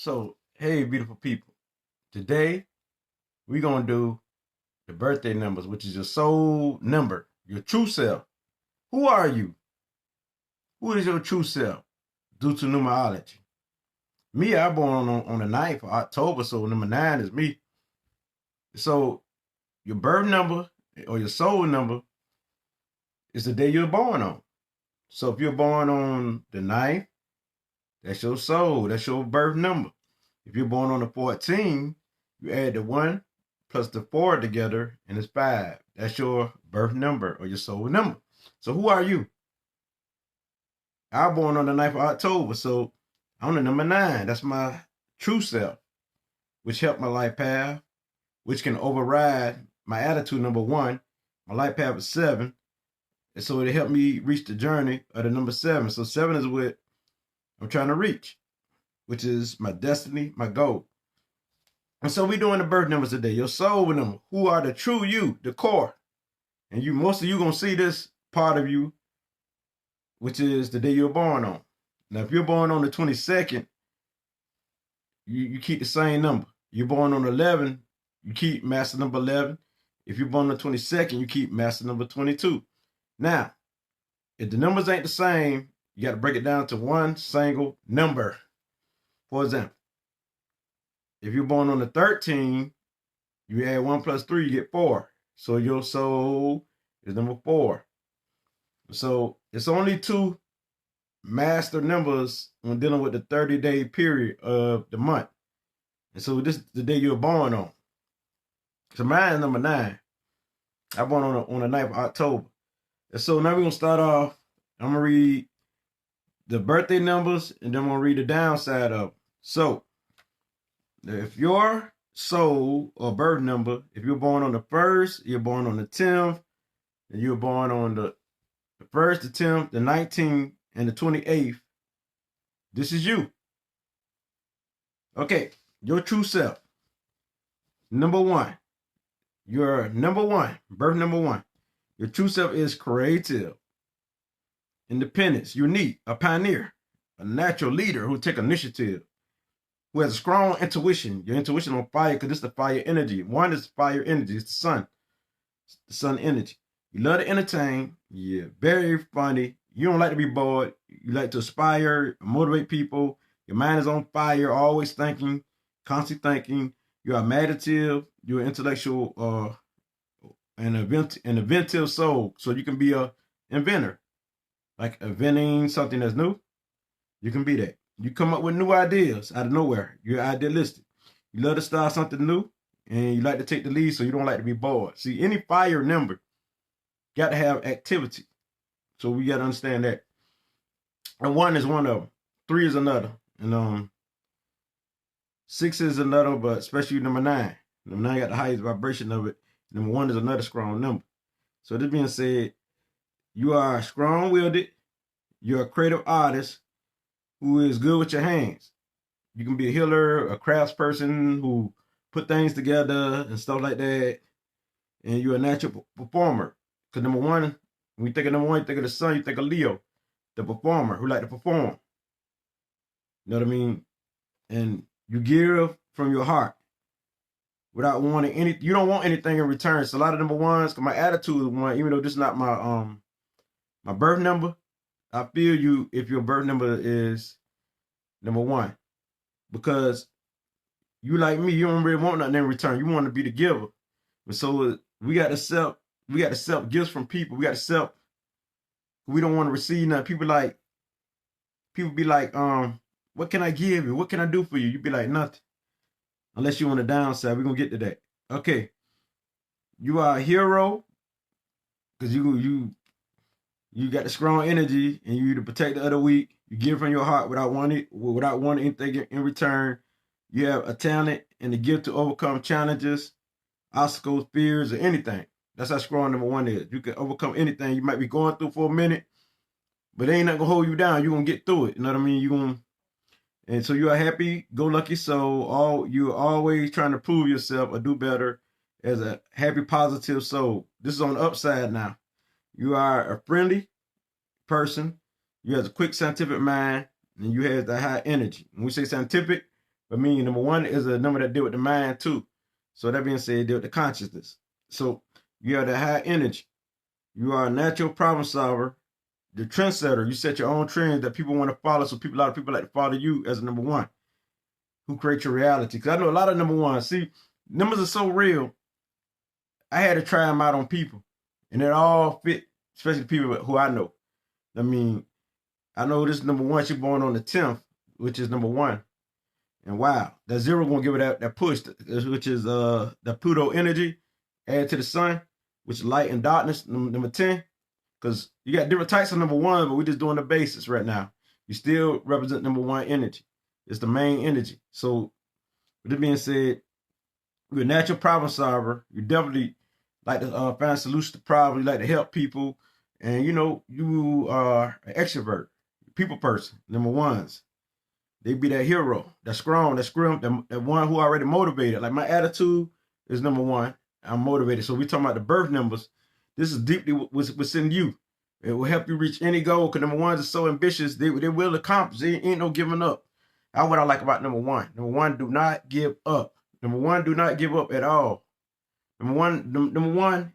So, hey, beautiful people. Today, we're going to do the birthday numbers, which is your soul number, your true self. Who are you? Who is your true self due to numerology? Me, I born on the 9th of October, so number 9 is me. So, your birth number or your soul number is the day you're born on. So, if you're born on the 9th, that's your soul, that's your birth number. If you're born on the 14th, you add the 1 plus the 4 together, and it's 5. That's your birth number or your soul number. So who are you? I was born on the 9th of October, so I'm the number 9. That's my true self, which helped my life path, which can override my attitude, number 1. My life path is 7, and so it helped me reach the journey of the number 7. So 7 is what I'm trying to reach, which is my destiny, my goal. And so we're doing the birth numbers today. Your soul number. Who are the true you, the core. And most of you going to see this part of you, which is the day you're born on. Now, if you're born on the 22nd, you keep the same number. You're born on 11, you keep master number 11. If you're born on the 22nd, you keep master number 22. Now, if the numbers ain't the same, you got to break it down to one single number. For example, if you're born on the 13, you add 1 plus 3, you get 4. So your soul is number 4. So it's only 2 master numbers when dealing with the 30-day period of the month. And so this is the day you're born on. So mine is number 9. I born on the 9th of October. And so now we're going to start off. I'm going to read the birthday numbers, and then I'm going to read the downside of them. So if your soul or birth number, if you're born on the 1st, you're born on the 10th, and you're born on the 1st, the 10th, the 19th, and the 28th, this is you. Okay, your true self. Number 1. Your number 1, birth number 1. Your true self is creative, independence, unique, a pioneer, a natural leader who take initiative, who has a strong intuition. Your intuition on fire because it's the fire energy. 1 is fire energy. It's the sun. It's the sun energy. You love to entertain. You're very funny. You don't like to be bored. You like to inspire, motivate people. Your mind is on fire, always thinking, constantly thinking. You're imaginative. You're intellectual, an inventive soul. So you can be a inventor, like inventing something that's new. You can be that. You come up with new ideas out of nowhere. You're idealistic. You love to start something new, and you like to take the lead, so you don't like to be bored. See, any fire number got to have activity. So we got to understand that. And 1 is one of them. 3 is another. And 6 is another, but especially number 9. Number 9 got the highest vibration of it. Number 1 is another strong number. So this being said, you are strong-willed. You're a creative artist who is good with your hands. You can be a healer, a craftsperson who put things together and stuff like that. And you're a natural performer. Because number 1, when you think of number 1, you think of the sun, you think of Leo, the performer who like to perform. You know what I mean? And you give from your heart without wanting anything. You don't want anything in return. So a lot of number 1s, because my attitude is 1, even though this is not my birth number, I feel you if your birth number is number 1. Because you like me, you don't really want nothing in return. You want to be the giver. And so we got to accept gifts from people. We got to accept. We don't want to receive nothing. People be like, what can I give you? What can I do for you? You be like, nothing. Unless you're on the downside. We're gonna get to that. Okay. You are a hero because you got the strong energy, and you to protect the other weak. You give from your heart without wanting anything in return. You have a talent and the gift to overcome challenges, obstacles, fears, or anything. That's how strong number 1 is. You can overcome anything you might be going through for a minute, but it ain't nothing gonna hold you down. You're gonna get through it. You know what I mean? And so you're a happy-go-lucky soul. You're always trying to prove yourself or do better as a happy, positive soul. This is on the upside now. You are a friendly person. You have a quick scientific mind, and you have the high energy. When we say scientific, But meaning number 1 is a number that deal with the mind too. So that being said, deal with the consciousness. So you have the high energy. You are a natural problem solver, the trendsetter. You set your own trends that people want to follow. So a lot of people like to follow you as a number 1 who create your reality. Because I know a lot of number 1s. See, numbers are so real. I had to try them out on people, and it all fit, especially people who I know. I mean, I know this number 1. She's born on the 10th, which is number 1. And wow, that 0 gonna give it that push, which is the Pluto energy added to the sun, which is light and darkness, number 10. Because you got different types of number 1, but we're just doing the basis right now. You still represent number 1 energy. It's the main energy. So with that being said, you're a natural problem solver. You definitely like to find solutions to problems. You like to help people. And you know, you are an extrovert, people person, number 1s. They be that hero, that strong, that scrim, that one who already motivated. Like my attitude is number 1. I'm motivated. So we talking about the birth numbers. This is deeply what's in you. It will help you reach any goal because number 1s are so ambitious. They will accomplish. They ain't no giving up. That's what I like about number 1. Number 1, do not give up. Number 1, do not give up at all. Number one,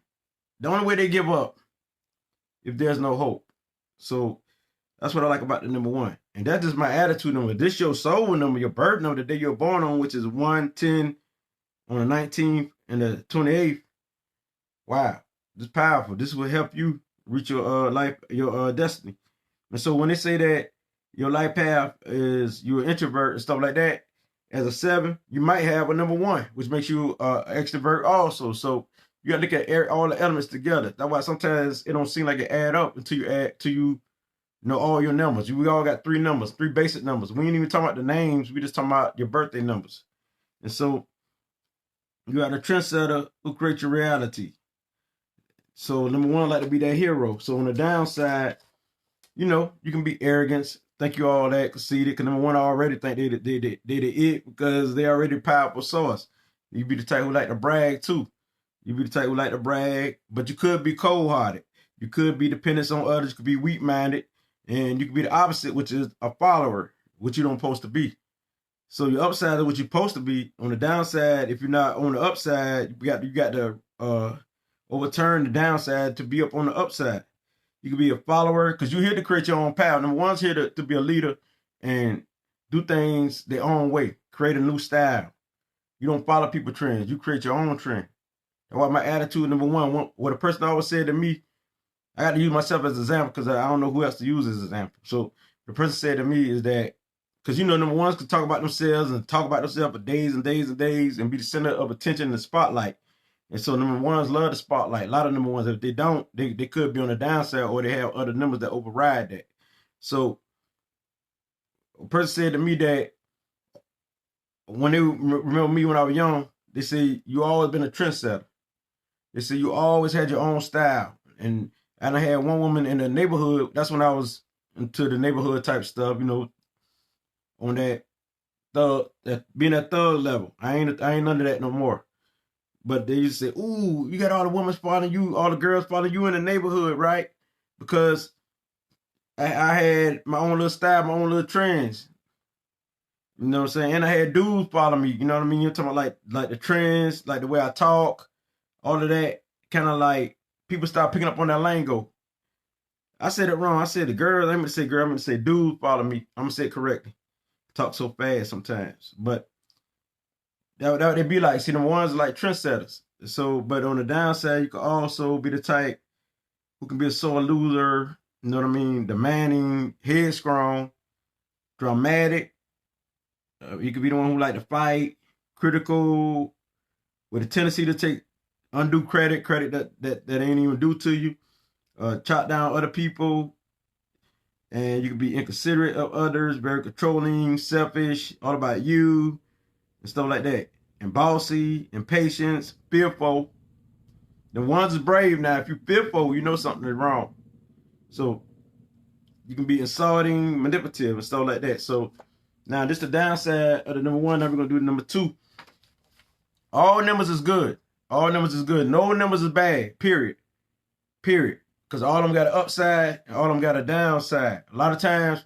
the only way they give up if there's no hope. So that's what I like about the number 1. And that's just my attitude number. This your soul number, your birth number, the day you're born on, which is 110 on the 19th and the 28th. Wow, this is powerful. This will help you reach your life, your destiny. And so when they say that your life path is you're an introvert and stuff like that, as a 7, you might have a number 1, which makes you an extrovert also. So you got to look at all the elements together. That's why sometimes it don't seem like it add up until you know all your numbers. We all got 3 numbers, 3 basic numbers. We ain't even talking about the names. We just talking about your birthday numbers. And so you are the trendsetter who creates your reality. So number 1 like to be that hero. So on the downside, you know, you can be arrogant, think you all that, conceited, because number 1 already think they the it because they already powerful source. You be the type who like to brag too. You be the type who like to brag, but you could be cold-hearted. You could be dependent on others. You could be weak-minded. And you could be the opposite, which is a follower, which you don't supposed to be. So your upside is what you're supposed to be. On the downside, if you're not on the upside, you got to overturn the downside to be up on the upside. You could be a follower because you're here to create your own path. Number 1's here to be a leader and do things their own way, create a new style. You don't follow people trends. You create your own trend. That's why my attitude, number 1, what a person always said to me, I got to use myself as an example because I don't know who else to use as an example. So the person said to me is that, because you know, number 1s can talk about themselves and talk about themselves for days and days and days and be the center of attention in the spotlight. And so number 1s love the spotlight. A lot of number 1s, if they don't, they could be on the downside or they have other numbers that override that. So a person said to me that when they remember me when I was young, they say, you always been a trendsetter. They say you always had your own style. And I had one woman in the neighborhood. That's when I was into the neighborhood type stuff, you know, on that being at thug level. I ain't under that no more. But they used to say, ooh, you got all the women following you, all the girls following you in the neighborhood, right? Because I had my own little style, my own little trends. You know what I'm saying? And I had dudes follow me, you know what I mean? You're talking about like the trends, like the way I talk, all of that. Kind of like people start picking up on that lingo. I said it wrong. I said the girls, I'm going to say girl, I'm going to say dudes follow me. I'm going to say it correctly. Talk so fast sometimes. But that would be like, see, the ones are like trendsetters. So, but on the downside, you could also be the type who can be a sore loser, you know what I mean? Demanding, headstrong, dramatic. You could be the one who like to fight, critical, with a tendency to take undue credit that ain't even due to you. Chop down other people. And you can be inconsiderate of others, very controlling, selfish, all about you, and stuff like that. And bossy, impatient, fearful. The ones is brave now. If you're fearful, you know something is wrong. So you can be insulting, manipulative, and stuff like that. So now this the downside of the number 1. Now we're gonna do the number 2. All numbers is good. All numbers is good. No numbers is bad. Period. Period. Because all of them got an upside and all of them got a downside. A lot of times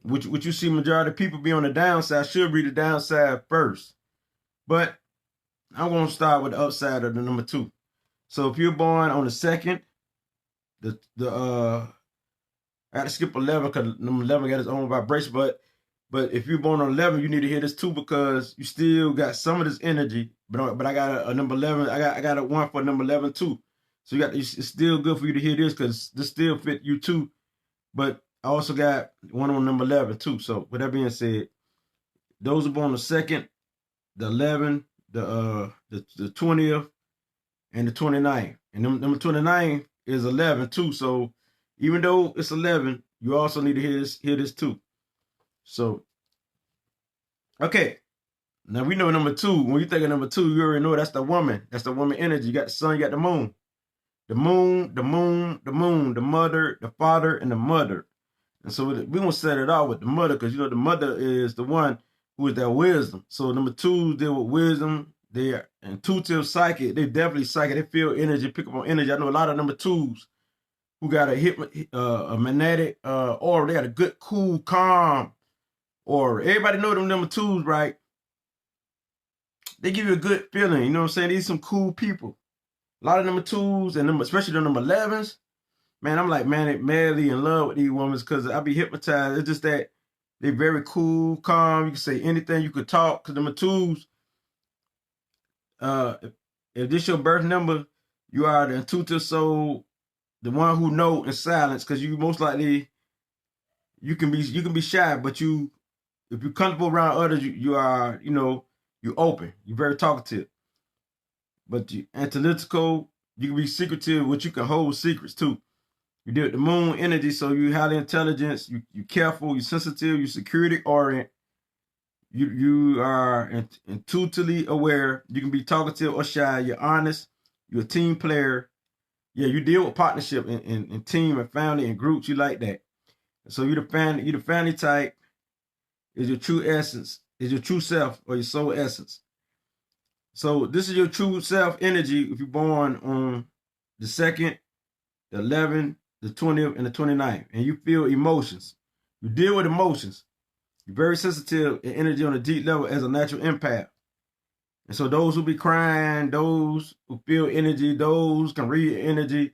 Which you see majority of people be on the downside, should be the downside first. But I'm going to start with the upside of the number 2. So if you're born on the 2nd, I had to skip 11 because number 11 got its own vibration. But if you're born on 11, you need to hear this too, because you still got some of this energy. But I got a number 11. I got a one for number 11 too. So it's still good for you to hear this, because this still fit you too. But I also got one on number 11 too. So with that being said, those who born on the 2nd, the 11th, the 20th, and the 29th. And number 29 is 11 too. So even though it's 11, you also need to hear this too. So, okay. Now we know number 2. When you think of number 2, you already know that's the woman. That's the woman energy. You got the sun, you got the moon. The moon, the moon, the moon, the mother, the father, and the mother. And so we're going to set it out with the mother, because the mother is the one who is their wisdom. So number 2 deal with wisdom. They're intuitive, psychic. They definitely psychic. They feel energy, pick up on energy. I know a lot of number 2s who got a magnetic aura. They got a good, cool, calm aura. Everybody know them number 2s, right? They give you a good feeling. You know what I'm saying? These some cool people. A lot of number 2s and especially the number 11s. Man, I'm like, man, madly in love with these women, because I be hypnotized. It's just that they're very cool, calm. You can say anything. You could talk. Because number 2s, if this your birth number, you are the intuitive soul, the one who know in silence, because you most likely you can be shy, but if you're comfortable around others, you are, you open. You're very talkative. But you analytical, you can be secretive, which you can hold secrets too. You deal with the moon energy, so you highly intelligent, you careful, you sensitive, you security oriented. You are intuitively aware. You can be talkative or shy. You're honest. You're a team player. Yeah, you deal with partnership in team and family and groups. You like that. So you're the family type. Is your true essence. Is your true self or your soul essence. So this is your true self energy if you're born on the 2nd, the 11th, the 20th, and the 29th. And you feel emotions. You deal with emotions. You're very sensitive in energy on a deep level as a natural empath. And so those who be crying, those who feel energy, those can read energy,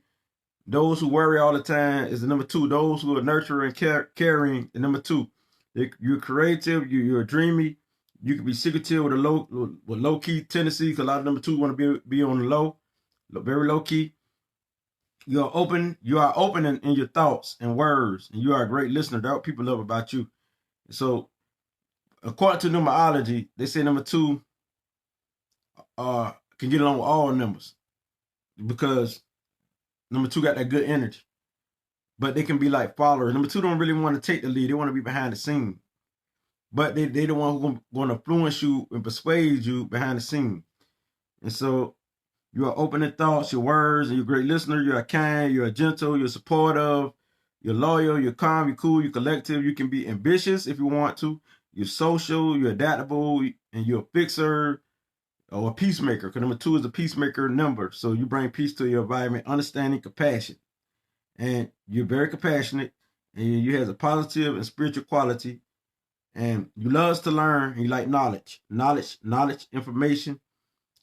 those who worry all the time is the number 2. Those who are nurturing, caring, the number 2. You're creative, you're dreamy. You can be secretive with low key tendency, because a lot of number 2 want to be on the low, very low key. You are open in your thoughts and words, and you are a great listener. That's what people love about you. So, according to numerology, they say number 2 can get along with all numbers, because number 2 got that good energy. But they can be like followers. Number 2 don't really want to take the lead. They want to be behind the scene. But they the one who's going to influence you and persuade you behind the scene. And so you are open in thoughts, your words, and you're a great listener. You're kind, you're gentle, you're supportive, you're loyal, you're calm, you're cool, you're collective. You can be ambitious if you want to. You're social, you're adaptable, and you're a fixer or a peacemaker. Because number 2 is a peacemaker number. So you bring peace to your environment, understanding, compassion. And you're very compassionate, and you have a positive and spiritual quality. And you love to learn, and you like knowledge, information.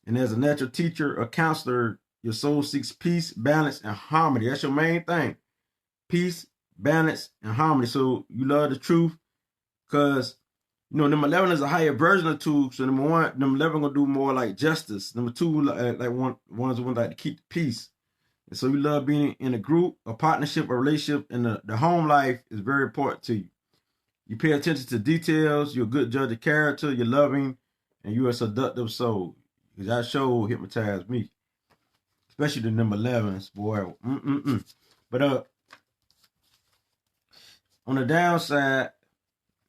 And as a natural teacher or counselor, your soul seeks peace, balance, and harmony. That's your main thing. Peace, balance, and harmony. So you love the truth, because number 11 is a higher version of 2. So number 11 gonna do more like justice. Number 2, like ones who want like to keep the peace. And so you love being in a group, a partnership, a relationship, and the home life is very important to you. You pay attention to details. You're a good judge of character. You're loving, and you're a seductive soul. Because that show hypnotized me, especially the number 11s, boy. But on the downside,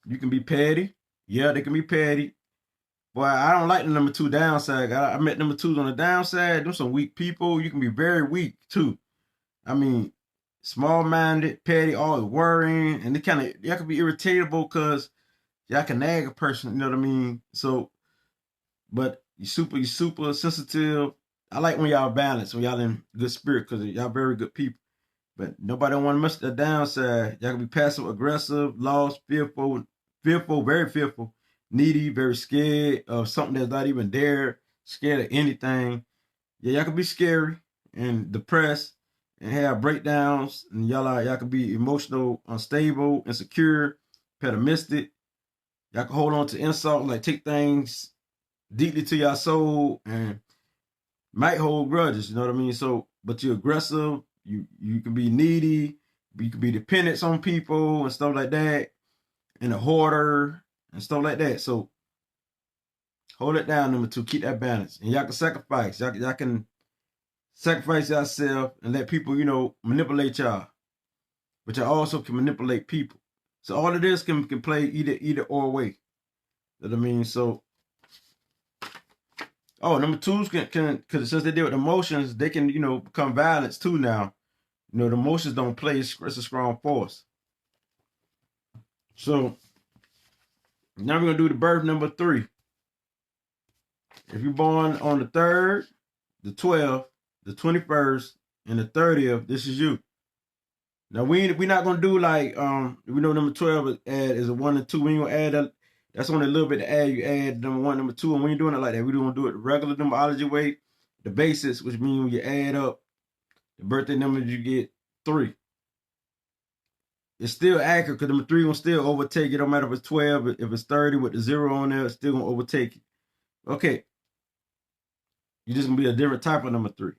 you can be petty. Yeah, they can be petty. Boy, I don't like the number 2 downside. I met number 2s on the downside. Them some weak people. You can be very weak too. I mean, small-minded, petty, always worrying, and y'all can be irritatable because y'all can nag a person. You know what I mean? So, but you super sensitive. I like when y'all balance, when y'all in good spirit, because y'all very good people. But nobody want to miss the downside. Y'all can be passive aggressive, lost, fearful, very fearful, needy, very scared of something that's not even there, scared of anything. Yeah, y'all can be scary and depressed and have breakdowns. And y'all can be emotional, unstable, insecure, pessimistic. Y'all can hold on to insult, like take things deeply to your soul and might hold grudges, you know what I mean? So, but you're aggressive, you can be needy, you can be dependent on people and stuff like that, and a hoarder and stuff like that. So hold it down, number 2, keep that balance. And y'all can sacrifice. Y'all can sacrifice yourself and let people, manipulate y'all. But y'all also can manipulate people. So all of this can play either or way. You know what I mean? So number 2s can because since they deal with emotions, they can, become violence too now. The emotions don't play, it's a strong force. So now we're gonna do the birth number 3. If you're born on the 3rd, the 12th, the 21st, and the 30th, this is you. Now we're not gonna do like we know number 12 is a 1 and 2. We ain't gonna add that. That's only a little bit to add. You add number 1, number 2, and we ain't doing it like that. We're gonna do it the regular numerology way, the basics, which means when you add up the birthday numbers, you get 3. It's still accurate because number 3 will still overtake it. No matter if it's 12, if it's 30 with the 0 on there, it's still gonna overtake it. Okay, you're just gonna be a different type of number 3,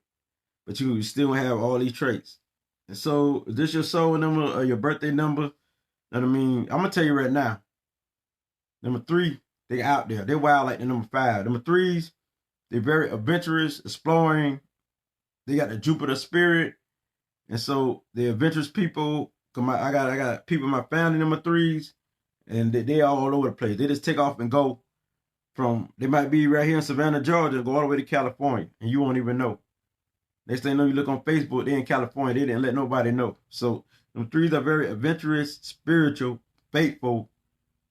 but you still have all these traits. And so, is this your soul number or your birthday number? You know what I mean? I'm gonna tell you right now. Number 3, they out there. They're wild like the number 5. Number 3s, they're very adventurous, exploring. They got the Jupiter spirit, and so they're adventurous people. I got people in my family, number 3s, and they all over the place. They just take off and go from. They might be right here in Savannah, Georgia, and go all the way to California, and you won't even know. Next thing you know, you look on Facebook, they're in California. They didn't let nobody know. So them 3s are very adventurous, spiritual, faithful,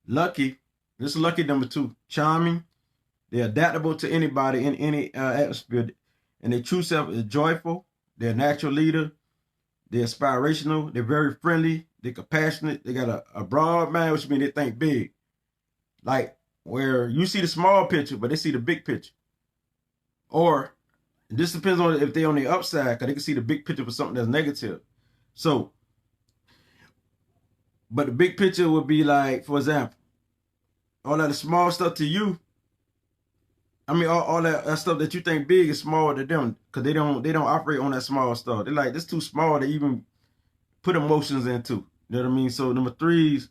lucky. This is lucky number 2. Charming. They're adaptable to anybody in any atmosphere. And their true self is joyful. They're a natural leader. They're inspirational. They're very friendly. They're compassionate. They got a broad mind, which means they think big. Like where you see the small picture, but they see the big picture. Or this depends on if they're on the upside, because they can see the big picture for something that's negative. So, but the big picture would be like, for example, all that small stuff to you. I mean, all that stuff that you think big is small to them, because they don't operate on that small stuff. They're like, this too small to even put emotions into. You know what I mean? So number 3s,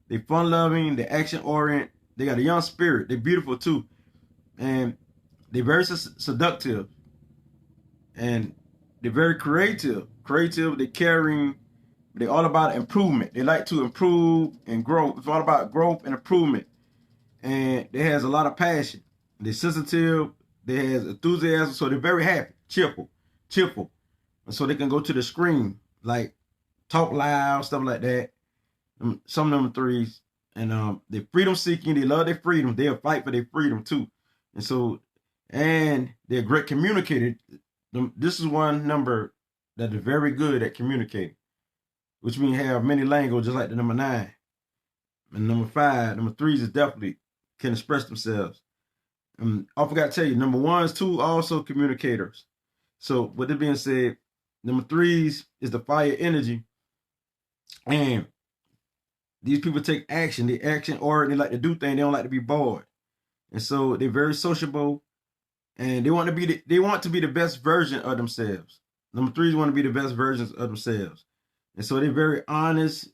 they fun loving, they action oriented, they got a young spirit, they're beautiful too, and they're very seductive, and they're very creative. They're caring. They're all about improvement. They like to improve and grow. It's all about growth and improvement. And they has a lot of passion. They're sensitive. They has enthusiasm. So they're very happy, cheerful. And so they can go to the screen, like talk loud, stuff like that. Some number 3s. And they're freedom seeking. They love their freedom. They'll fight for their freedom too. And so, and they're a great communicator. This is one number that is very good at communicating, which means have many languages, like the number 9. And number 5, number 3s is definitely can express themselves. I forgot to tell you, number 1s too, also communicators. So with that being said, number 3s is the fire energy. And these people take action. They action oriented. They like to do things. They don't like to be bored. And so they're very sociable. And they want to be the best version of themselves. Number 3s want to be the best versions of themselves. And so they're very honest,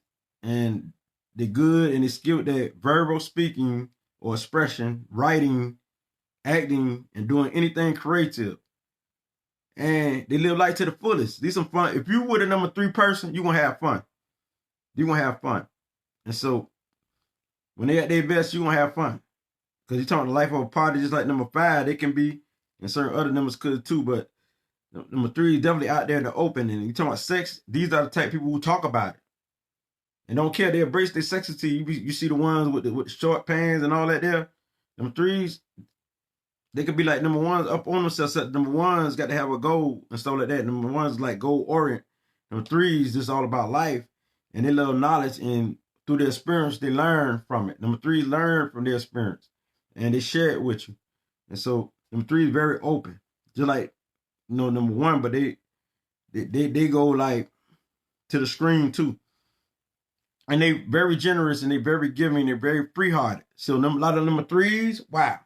and they're good, and they're skilled at verbal speaking or expression, writing, acting, and doing anything creative. And they live life to the fullest. These some fun. If you were the number 3 person, you're going to have fun. You're going to have fun. And so when they at their best, you're going to have fun. Because you're talking the life of a party, just like number 5, they can be, and certain other numbers could too, but number 3 is definitely out there in the open. And you talking about sex, these are the type of people who talk about it and don't care. They embrace their sexuality. You see the ones with the short pants and all that there. Number 3s, they could be like number 1s up on themselves. Number 1s got to have a goal and stuff like that. Number 1s like goal orient. Number three is just all about life, and they love knowledge, and through their experience, they learn from it. Number three, learn from their experience, and they share it with you. And so number three is very open, just like number one, but they go like to the screen too. And they very generous and they very giving, they're very free-hearted. So a lot of number threes, wow.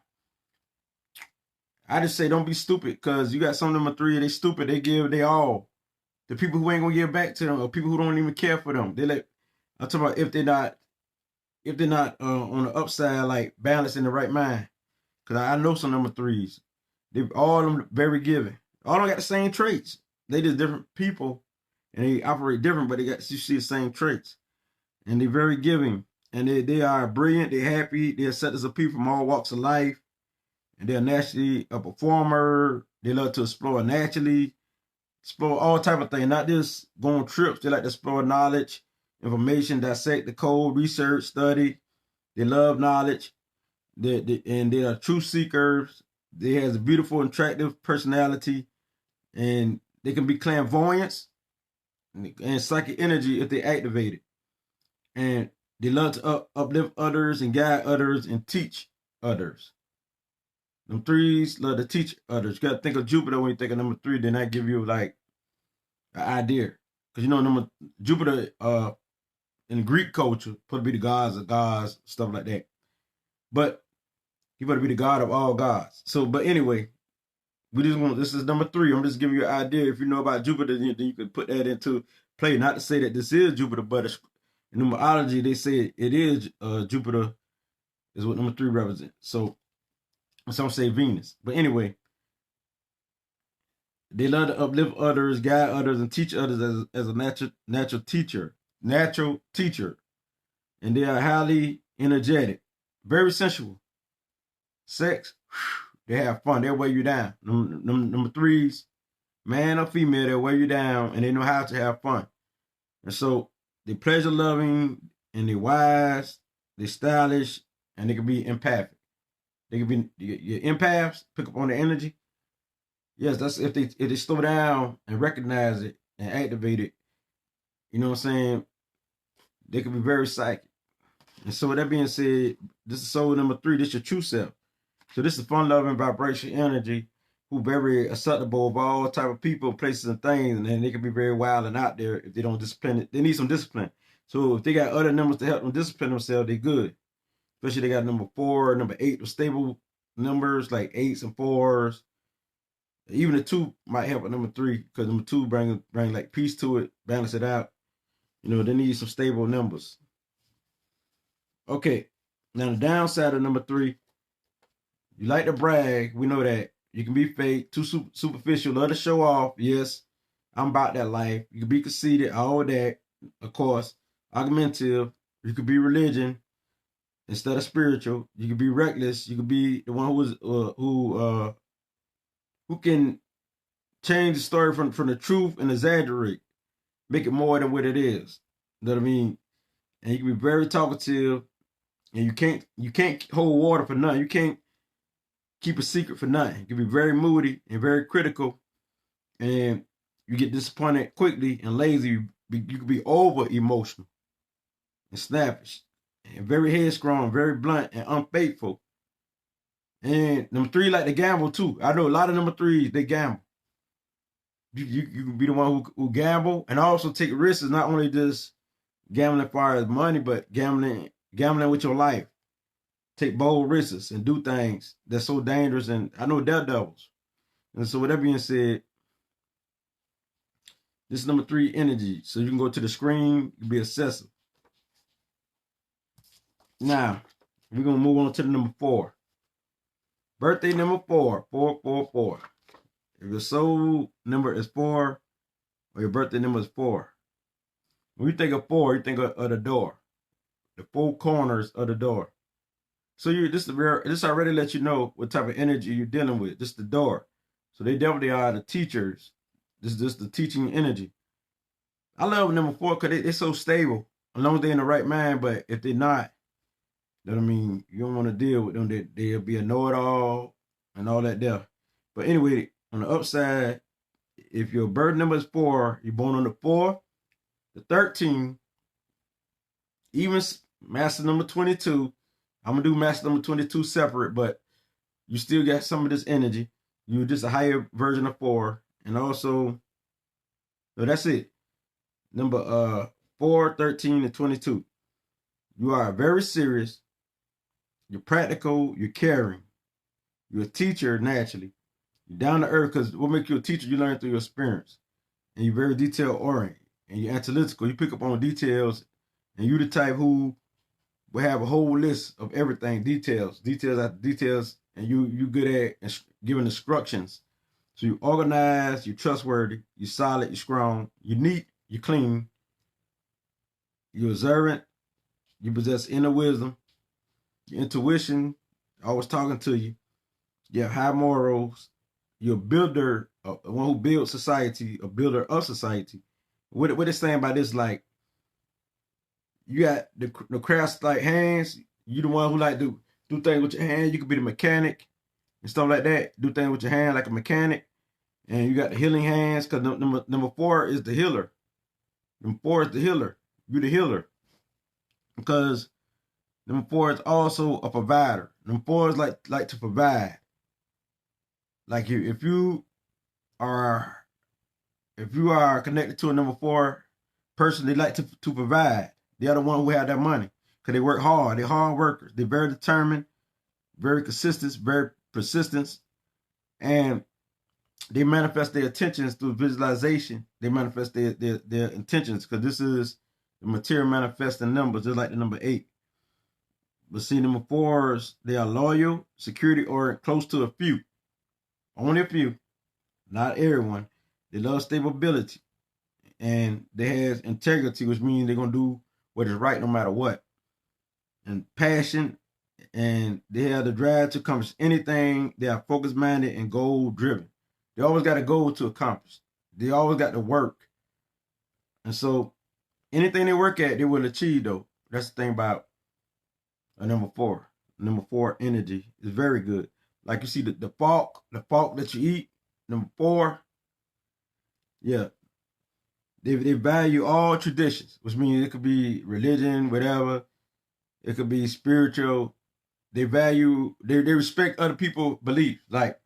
I just say don't be stupid, because you got some number three, they stupid, they give they all. The people who ain't gonna give back to them, or people who don't even care for them. I'm talking about if they're not on the upside, like balanced in the right mind. Cause I know some number threes. They all of them very giving. All of them got the same traits. They just different people and they operate different, but you see the same traits. And they're very giving. And they are brilliant, they're happy, they're acceptance of people from all walks of life. And they're naturally a performer. They love to explore naturally, explore all type of things, not just go on trips. They like to explore knowledge, information, dissect the code, research, study. They love knowledge. And they are truth seekers. They has a beautiful, attractive personality, and they can be clairvoyants and psychic energy if they activate it. And they love to uplift others and guide others and teach others. Them threes love to teach others. You got to think of Jupiter when you think of number three. Then that give you like an idea, because Jupiter in Greek culture supposed to be the gods of gods, stuff like that. But he better be the God of all gods. So, but anyway, this is number three. I'm just giving you an idea. If you know about Jupiter, then you could put that into play. Not to say that this is Jupiter, but in numerology, they say it is Jupiter is what number three represents. So some say Venus. But anyway, they love to uplift others, guide others, and teach others as a natural teacher. And they are highly energetic, very sensual. Sex, they have fun. They'll weigh you down. Number threes, man or female, they'll weigh you down, and they know how to have fun. And so they pleasure loving, and they're wise, they're stylish, and they can be empathic. They can be your empaths, pick up on the energy. Yes, that's if they slow down and recognize it and activate it. You know what I'm saying? They can be very psychic. And so with that being said, this is soul number three. This is your true self. So this is fun-loving vibration energy, who very acceptable of all type of people, places, and things, and then they can be very wild and out there if they don't discipline it. They need some discipline. So if they got other numbers to help them discipline themselves, they good. Especially they got number 4, number 8, the stable numbers like 8s and 4s. Even the 2 might help with number 3, because number 2 bring like peace to it, balance it out. You know, they need some stable numbers. Okay, now the downside of number 3, you like to brag. We know that. You can be fake, too superficial, love to show off. Yes, I'm about that life. You can be conceited, all that. Of course, argumentative. You could be religion instead of spiritual. You could be reckless. You could be the one who can change the story from the truth and exaggerate, make it more than what it is. You know what I mean? And you can be very talkative, and you can't hold water for nothing. You can't keep a secret for nothing. You can be very moody and very critical, and you get disappointed quickly and lazy. You can be over emotional and snappish and very headstrong, very blunt and unfaithful. And number 3 like to gamble too. I know a lot of number 3s, they gamble. You can be the one who gamble and also take risks. Not only just gambling as far as money, but gambling with your life. Take bold risks and do things that's so dangerous. And I know daredevils. And so with that being said, this is number 3 energy. So you can go to the screen, you can be obsessive. Now, we're going to move on to the number 4. Birthday number 4, 444. If your soul number is 4, or your birthday number is 4. When you think of 4, you think of the door. The 4 corners of the door. So this already lets you know what type of energy you're dealing with. This is the door. So they definitely are the teachers. This is the teaching energy. I love number 4 because they're so stable. As long as they're in the right mind, but if they're not, you know what I mean, you don't want to deal with them. They'll be a know-it-all and all that there. But anyway, on the upside, if your birth number is 4, you're born on the 4, the 13, even master number 22. I'm gonna do master number 22 separate, but you still got some of this energy. You're just a higher version of 4, and also, no, that's it. Number 4, 13, and 22. You are very serious. You're practical. You're caring. You're a teacher naturally. You're down to earth, because what makes you a teacher? You learn through your experience, and you're very detail oriented, and you're analytical. You pick up on details, and you're the type who will have a whole list of everything, details after details, and you good at giving instructions. So you organized, you're trustworthy, you're solid, you're strong, you're neat, you're clean, you're observant, you possess inner wisdom, your intuition, always talking to you. You have high morals. You're a builder, one who builds society, a builder of society. What it's saying by this, like, you got the crafts like hands. You the one who like do things with your hand. You could be the mechanic and stuff like that. Do things with your hand like a mechanic. And you got the healing hands, because number 4 is the healer. Number 4 is the healer. You the healer. Because number 4 is also a provider. Number 4 is like to provide. Like if you are connected to a number 4 person, they like to provide. They are the one who have that money, because they work hard. They're hard workers. They're very determined, very consistent, very persistent, and they manifest their intentions through visualization. They manifest their intentions, because this is the material manifesting numbers, just like the number 8. But see, number 4s, they are loyal, security, or close to a few. Only a few, not everyone. They love stability, and they have integrity, which means they're gonna do what is right no matter what. And passion, and they have the drive to accomplish anything. They are focused minded and goal driven. They always got a goal to accomplish. They always got to work. And so anything they work at, they will achieve, though. That's the thing about a number 4. Number 4 energy is very good. Like you see the fork that you eat, number 4, yeah. They value all traditions, which means it could be religion, whatever. It could be spiritual. They respect other people's beliefs. Like,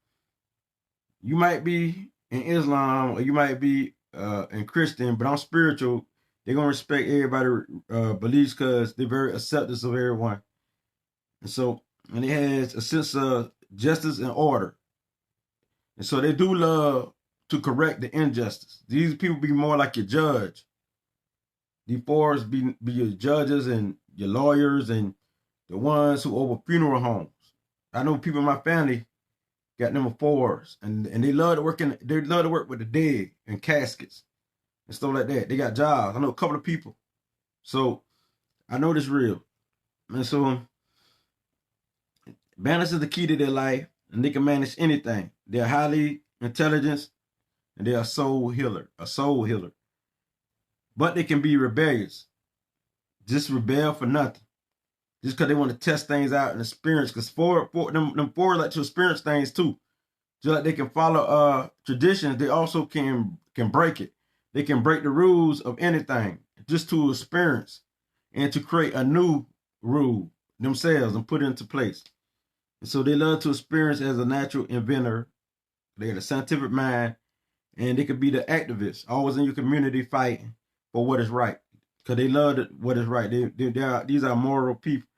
you might be in Islam, or you might be in Christian, but I'm spiritual. They're going to respect everybody's beliefs, because they're very accepting of everyone. And it has a sense of justice and order. And so they do love to correct the injustice. These people be more like your judge. These 4s be your judges and your lawyers and the ones who over funeral homes. I know people in my family got number 4s, and they love to work with the dead and caskets and stuff like that. They got jobs. I know a couple of people. So I know this real. And so balance is the key to their life, and they can manage anything. They're highly intelligent, and they're a soul healer. But they can be rebellious. Just rebel for nothing. Just because they want to test things out and experience. Because them 4 like to experience things too. Just like they can follow traditions, they also can break it. They can break the rules of anything just to experience and to create a new rule themselves and put it into place. And so they love to experience as a natural inventor. They got a scientific mind, and they could be the activists, always in your community fighting for what is right, because they love what is right. These are moral people,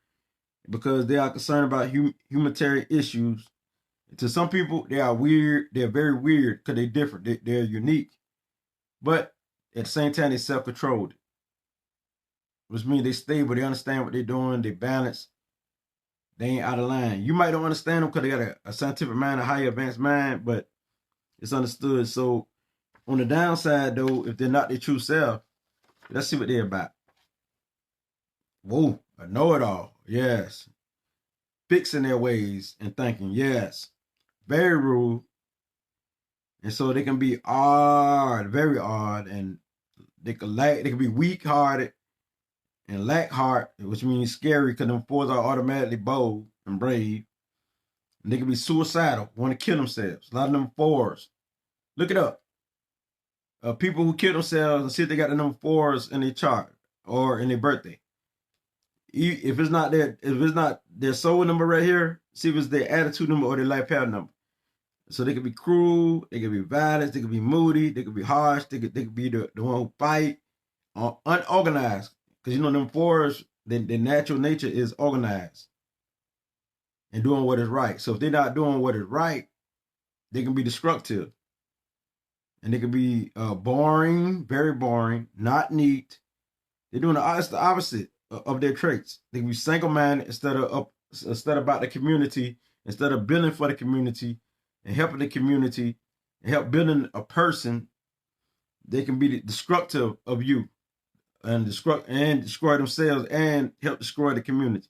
because they are concerned about humanitarian issues. To some people, they are weird. They're very weird because they're different. They're unique, but at the same time, they're self-controlled, which means they stable. They understand what they're doing. They balance. They ain't out of line. You might don't understand them because they got a scientific mind, a higher advanced mind, but it's understood. So on the downside, though, if they're not their true self, let's see what they're about. Whoa, a know-it-all. Yes. Fixing their ways and thinking. Yes. Very rude. And so they can be odd, very odd, and they can be weak-hearted and lack heart, which means scary, because them 4s are automatically bold and brave. And they can be suicidal, want to kill themselves. A lot of them 4s. Look it up. people who kill themselves and see if they got the number 4s in their chart or in their birthday. If it's not their soul number right here, see if it's their attitude number or their life path number. So they could be cruel, they could be violent, they could be moody, they could be harsh, they could be the one who fight, unorganized. Because you know them 4s, their natural nature is organized and doing what is right. So if they're not doing what is right, they can be destructive. And they can be boring, very boring, not neat. They're doing the opposite of their traits. They can be single-minded instead about the community, instead of building for the community and helping the community and help building a person. They can be destructive of you and destroy themselves and help destroy the community.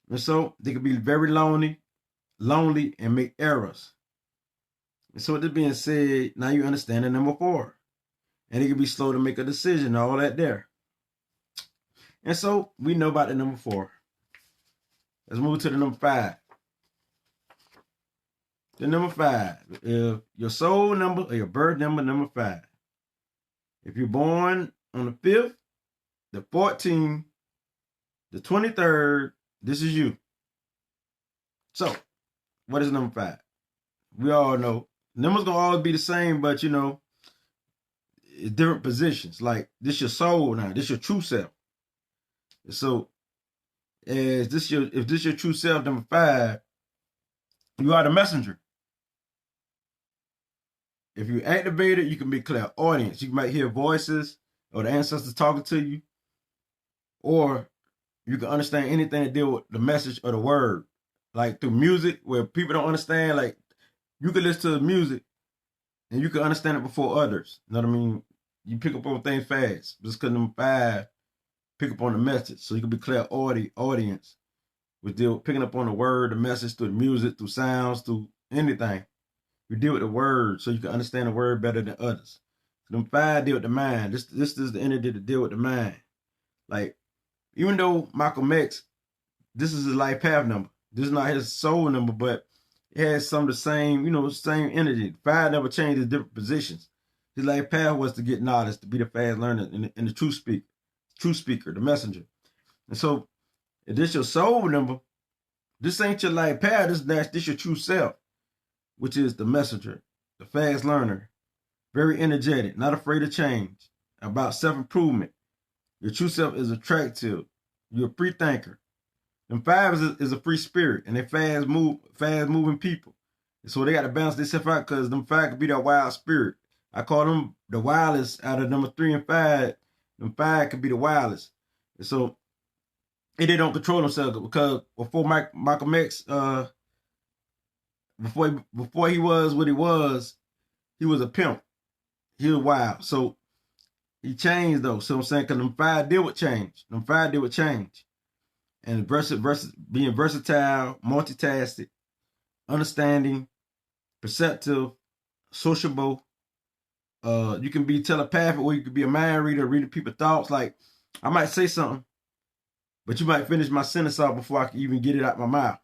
And so they can be very lonely, and make errors. And so with this being said, now you understand the number 4. And it can be slow to make a decision, all that there. And so we know about the number 4. Let's move to the number 5. The number 5, if your soul number or your birth number 5. If you're born on the 5th, the 14th, the 23rd, this is you. So, what is number 5? We all know numbers gonna always be the same, but you know, it's different positions. Like this your soul now, this your true self. So, if this your true self, number 5, you are the messenger. If you activate it, you can be clairaudience. You might hear voices or the ancestors talking to you, or you can understand anything that deal with the message or the word, like through music, where people don't understand. Like you can listen to the music and you can understand it before others. You know what I mean? You pick up on things fast just because number 5 pick up on the message. So you can be clairaudience with picking up on the word, the message through the music, through sounds, through anything. You deal with the word so you can understand the word better than others. So them 5 deal with the mind. This is the energy to deal with the mind. Like, even though Malcolm X, this is his life path number. This is not his soul number, but it has some of the same, same energy. 5 never changed his different positions. His life path was to get knowledge, to be the fast learner and the true speaker, the messenger. And so, if this your soul number, this ain't your life path. This your true self, which is the messenger, the fast learner, very energetic, not afraid of change, about self-improvement. Your true self is attractive. You're a free thinker. And 5 is a free spirit, and they fast moving people. And so they got to balance themselves out because them 5 could be that wild spirit. I call them the wildest out of number 3 and 5. Them 5 could be the wildest. And so they don't control themselves because before Malcolm X, before he was what he was a pimp. He was wild. So he changed though. So I'm saying, because them 5 deal with change. And being versatile, multitasking, understanding, perceptive, sociable. You can be telepathic, or you can be a mind reader, reading people's thoughts. Like, I might say something, but you might finish my sentence off before I can even get it out my mouth.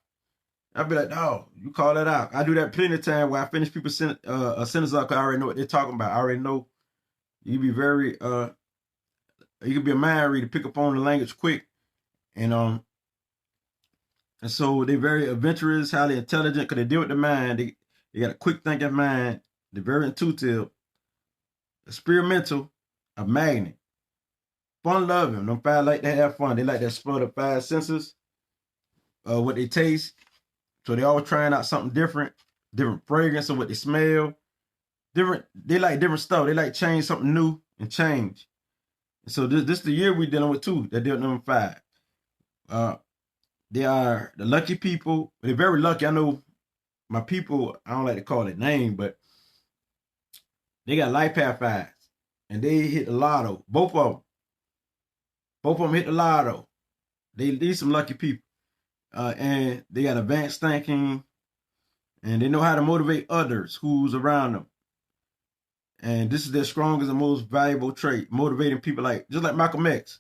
I'll be like, oh, you call that out. I do that plenty of time where I finish people's a sentence off because I already know what they're talking about. I already know. You can be very, you can be a mind reader, pick up on the language quick. And so they're very adventurous, highly intelligent because they deal with the mind. They got a quick thinking mind. They're very intuitive, experimental, a magnet. Fun loving. Them 5 like to have fun. They like to explore the 5 senses, what they taste. So they always trying out something different fragrance of what they smell. They like different stuff. They like change, something new and change. And so this is the year we're dealing with too. They're dealing with number 5. They are the lucky people. They're very lucky. I know my people, I don't like to call it name, but they got life path 5s. And they hit the lotto. Both of them hit the lotto. These some lucky people. And they got advanced thinking, and they know how to motivate others who's around them. And this is their strongest and most valuable trait, motivating people, just like Malcolm X.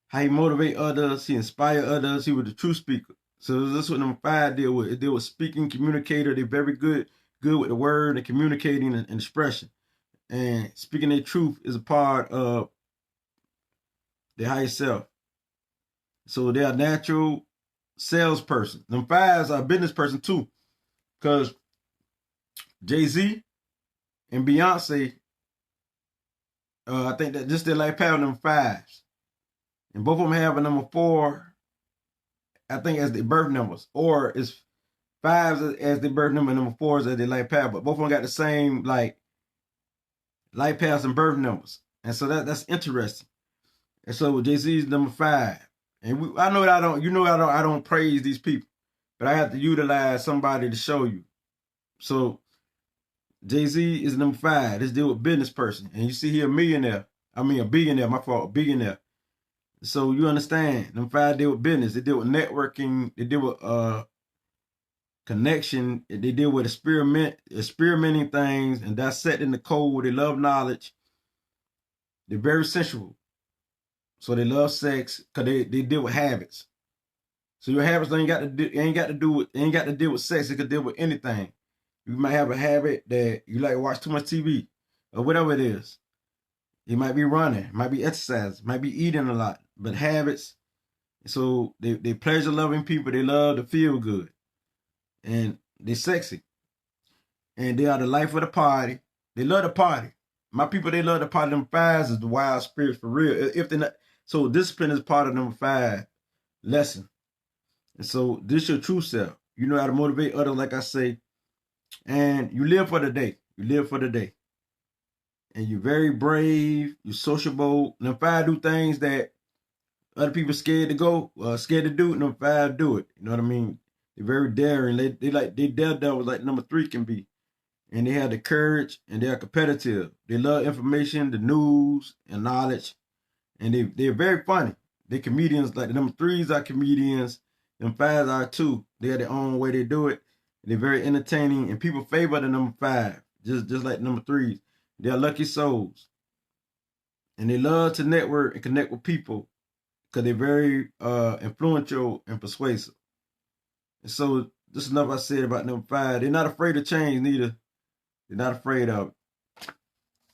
How he motivate others, he inspire others, he was the true speaker. So this is what number 5 deal with. It deal with speaking, communicator. They're very good with the word and communicating and expression. and speaking their truth is a part of their higher self. So they're a natural salesperson. Them fives are a business person too, because Jay-Z and Beyonce, I think that just their life path them fives. And both of them have a number 4, I think, as their birth numbers, or it's fives as their birth number, and number 4s as their life path. But both of them got the same like life paths and birth numbers, and so that's interesting. And so Jay-Z is number 5, and I know that I don't praise these people, but I have to utilize somebody to show you. So Jay-Z is number 5. Let's deal with business person, and you see he a millionaire. I mean a billionaire. My fault, a billionaire. So you understand, them 5 deal with business. They deal with networking. They deal with connection. They deal with experimenting things and dissecting the code. They love knowledge. They're very sensual. So they love sex because they deal with habits. So your habits ain't got to deal with sex. It could deal with anything. You might have a habit that you like to watch too much TV or whatever it is. It might be running, might be exercise, might be eating a lot, but habits. So they pleasure loving people. They love to feel good, and they're sexy, and they are the life of the party. They love the party. My people, they love the party. Them 5s is the wild spirits for real. If they're not, so discipline is part of number 5 lesson. And so this your true self. You know how to motivate others, like I say, and you live for the day. You live for the day. And you're very brave, you're sociable. Them 5 do things that other people scared to go, scared to do, and them 5 do it. You know what I mean? They're very daring. They daredevils like number 3 can be. And they have the courage, and they're competitive. They love information, the news, and knowledge. And they're very funny. They're comedians. Like the number 3s are comedians. Them 5s are too. They have their own way they do it. They're very entertaining, and people favor the number 5, just like number 3s. They're lucky souls, and they love to network and connect with people because they're very influential and persuasive. And so this is enough I said about number 5. They're not afraid of change neither. They're not afraid of it.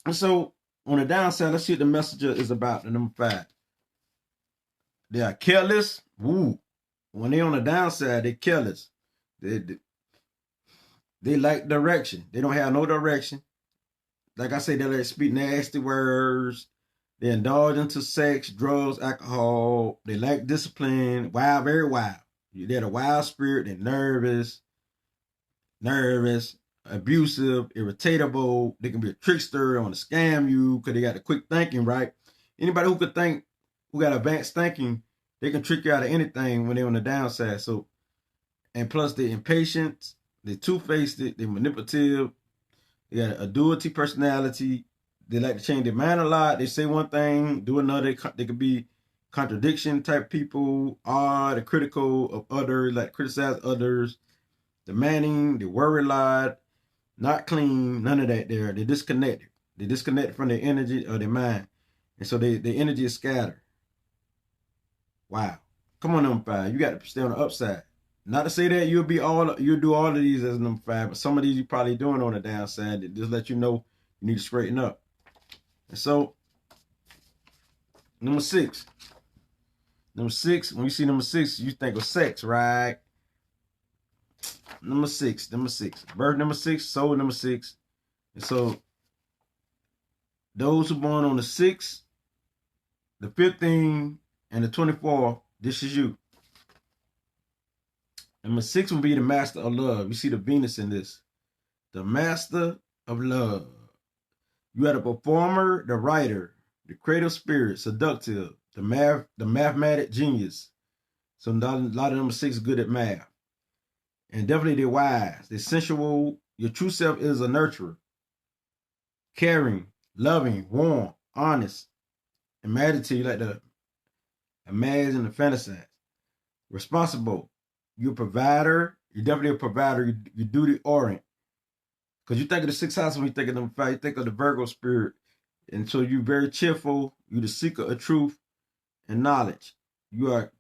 And so on the downside, let's see what the messenger is about, the number 5. They are careless. Woo. When they're on the downside, they're careless. They lack direction. They don't have no direction. Like I say, they like speak nasty words. They indulge into sex, drugs, alcohol. They lack discipline. Wild, very wild. They're the wild spirit. They're nervous, abusive, irritatable. They can be a trickster, want to scam you because they got the quick thinking, right? Anybody who could think, who got advanced thinking, they can trick you out of anything when they're on the downside. So, and plus they're impatient, they're two-faced, they're manipulative. They got a duality personality. They like to change their mind a lot. They say one thing, do another. They could be contradiction type people, they're critical of others, like criticize others, demanding, they worry a lot, not clean, none of that there. They're disconnected. They're disconnected from their energy or their mind. And so their energy is scattered. Wow. Come on, number 5. You got to stay on the upside. Not to say that you'll do all of these as number 5, but some of these you're probably doing on the downside. That just let you know you need to straighten up. And so, number 6. Number 6, when you see number 6, you think of sex, right? Number 6. Birth number 6, soul number 6. And so, those who born on the 6th, the 15th, and the 24th, this is you. Number 6 will be the master of love. You see the Venus in this. The master of love. You are the performer, the writer, the creative spirit, seductive, the mathematic genius. So a lot of number 6 are good at math. And definitely they're wise. They're sensual. Your true self is a nurturer. Caring, loving, warm, honest, imaginative. You like to imagine and fantasize. Responsible. You're a provider. You're definitely a provider. You're duty oriented. Because you think of the 6th house when you think of number 5, you think of the Virgo spirit. And so you're very cheerful. You're the seeker of truth and knowledge. You are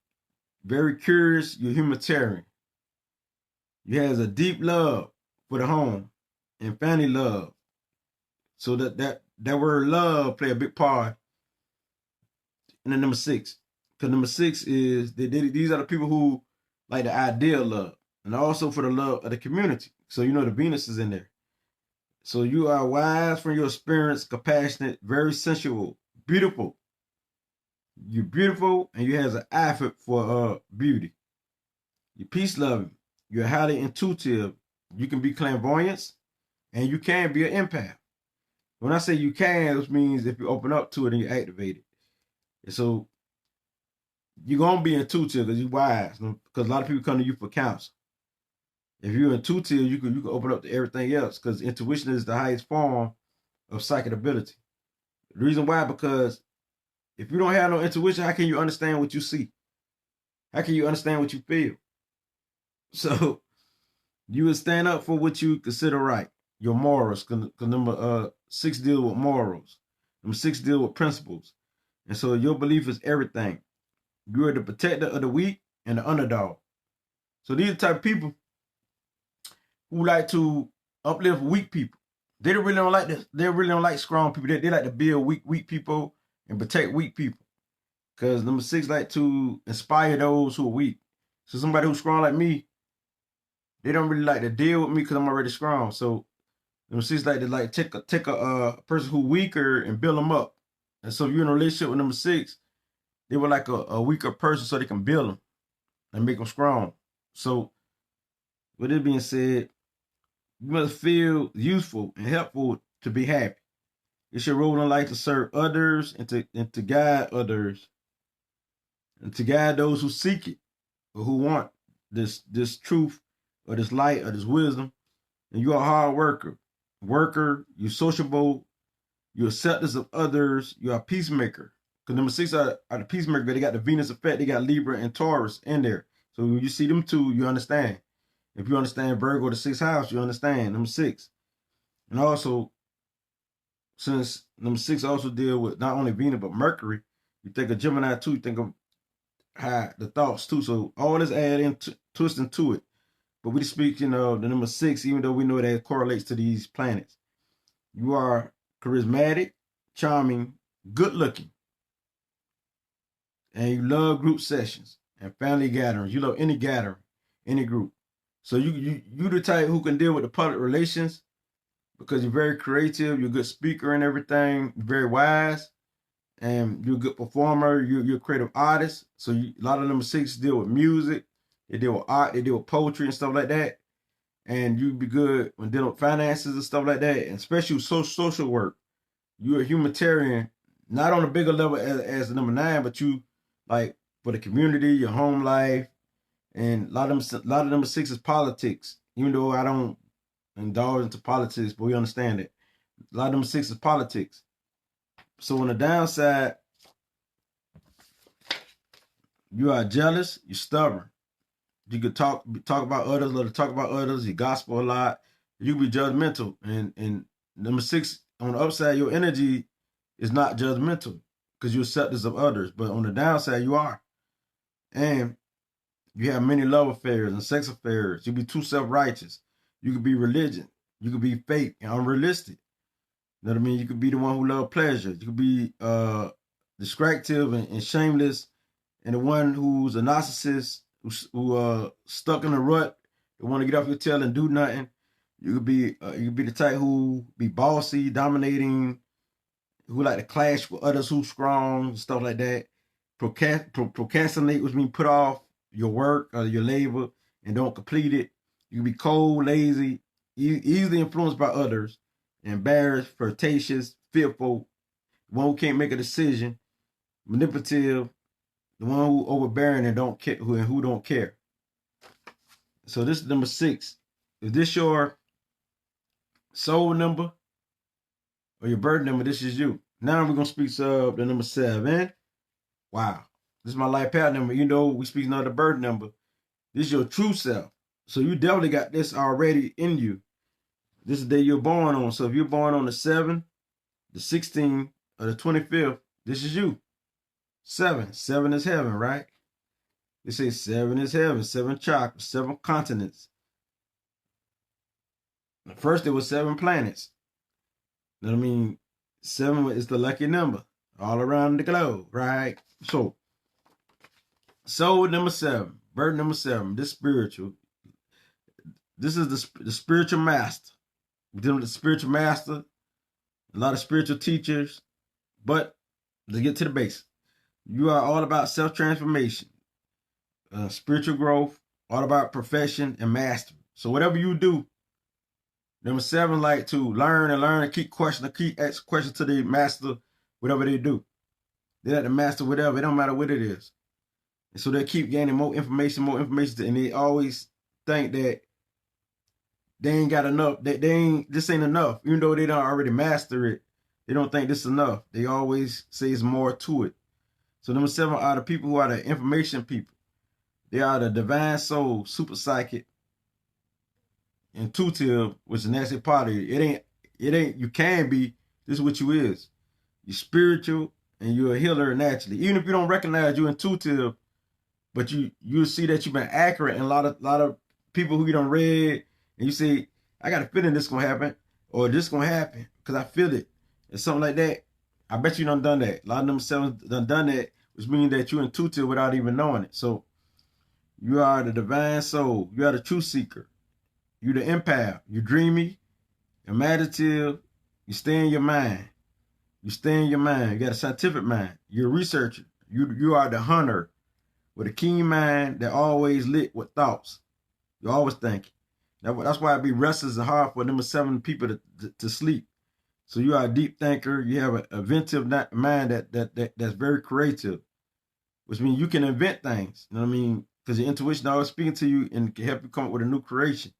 very curious. You're humanitarian. You have a deep love for the home and family love. So that that word love play a big part in the number 6. Because number 6 is, these are the people who like the ideal love. And also for the love of the community. So you know the Venus is in there. So you are wise from your experience, compassionate, very sensual, beautiful. You're beautiful and you have an effort for beauty. You're peace loving. You're highly intuitive. You can be clairvoyant and you can be an empath. When I say you can, this means if you open up to it and you activate it. And so you're going to be intuitive because you're wise. Because a lot of people come to you for counsel. If you're intuitive, you can open up to everything else because intuition is the highest form of psychic ability. The reason why, because if you don't have no intuition, how can you understand what you see? How can you understand what you feel? So you would stand up for what you consider right, your morals, because number 6 deal with morals. Number 6 deal with principles. And so your belief is everything. You are the protector of the weak and the underdog. So these are the type of people who like to uplift weak people. They really don't like this. They really don't like strong people. They like to build weak people and protect weak people. Because number 6 like to inspire those who are weak. So somebody who's strong like me, they don't really like to deal with me because I'm already strong. So number 6 like to take a person who's weaker and build them up. And so if you're in a relationship with number 6, they were like a weaker person so they can build them and make them strong. So with it being said, you must feel useful and helpful to be happy. It's your role in life to serve others and to guide others and to guide those who seek it or who want this truth or this light or this wisdom. And you're a hard worker, you're sociable, you're acceptance of others, you're a peacemaker. Because number 6 are the peacemaker. They got the Venus effect. They got Libra and Taurus in there. So when you see them two, you understand. If you understand Virgo, the 6th house, you understand number 6. And also, since number 6 also deal with not only Venus but Mercury, you think of Gemini too. You think of how the thoughts too. So all this add in twist into it. But we speaking of the number 6, even though we know that it correlates to these planets. You are charismatic, charming, good looking. And you love group sessions and family gatherings. You love any gathering, any group. So you the type who can deal with the public relations because you're very creative, you're a good speaker and everything, you're very wise, and you're a good performer, you're a creative artist. So a lot of number 6 deal with music, they deal with art, they deal with poetry and stuff like that. And you'd be good when dealing with finances and stuff like that, and especially social work. You're a humanitarian, not on a bigger level as the number 9, but you like for the community, your home life, and a lot of number 6 is politics. Even though I don't indulge into politics, but we understand it. A lot of number 6 is politics. So on the downside, you are jealous, you're stubborn. You could talk about others, love to talk about others, you gospel a lot. You can be judgmental. And number 6, on the upside, your energy is not judgmental because you're acceptance of others. But on the downside, you are. And you have many love affairs and sex affairs. You be too self-righteous. You could be religion. You could be fake and unrealistic. You know what I mean? You could be the one who love pleasure. You could be distractive and shameless, and the one who's a narcissist who stuck in a rut, they want to get off your tail and do nothing. You could be the type who be bossy, dominating, who like to clash with others who's strong, stuff like that. Procrastinate, which means put off your work or your labor and don't complete it. You can be cold, lazy, easily influenced by others, embarrassed, flirtatious, fearful, one who can't make a decision, manipulative, the one who overbearing and don't care, who don't care. So this is number 6. Is this your soul number or your birth number? This is you. Now we're gonna speak of the number 7. Wow, this is my life path number. You know, we speaking of the birth number. This is your true self. So you definitely got this already in you. This is the day you're born on. So if you're born on the 7th, the 16th, or the 25th, this is you. 7 is heaven, right? They say 7 is heaven, 7 chakras, 7 continents. First, there was 7 planets. You know what I mean? 7 is the lucky number all around the globe, right? So, soul number 7, birth number 7, this spiritual. This is the spiritual master. We're dealing with the spiritual master, a lot of spiritual teachers, but let's get to the basics. You are all about self-transformation, spiritual growth, all about profession and mastery. So whatever you do, number 7 like to learn and keep questioning, keep asking questions to the master, whatever they do. They like to master whatever, it don't matter what it is. And so they keep gaining more information, and they always think that they ain't got enough, this ain't enough. Even though they don't already master it, they don't think this is enough. They always say it's more to it. So number 7 are the people who are the information people. They are the divine soul, super psychic, intuitive, which is a nasty part of it. It ain't, you can be, this is what you is. You're spiritual and you're a healer naturally. Even if you don't recognize you're intuitive, but you'll see that you've been accurate, and a lot of people who you done read, and you say, I got a feeling this gonna happen, or this gonna happen, because I feel it, or something like that. I bet you done that. A lot of them 7 done that, which means that you're intuitive without even knowing it. So you are the divine soul. You are the truth seeker. You're the empath. You're dreamy, imaginative. You stay in your mind. You stay in your mind. You got a scientific mind. You're a researcher. You are the hunter with a keen mind that always lit with thoughts. You're always thinking. That's why it be restless and hard for number 7 people to sleep. So you are a deep thinker. You have an inventive mind that's very creative, which means you can invent things. You know what I mean? Because your intuition always speaking to you and can help you come up with a new creation.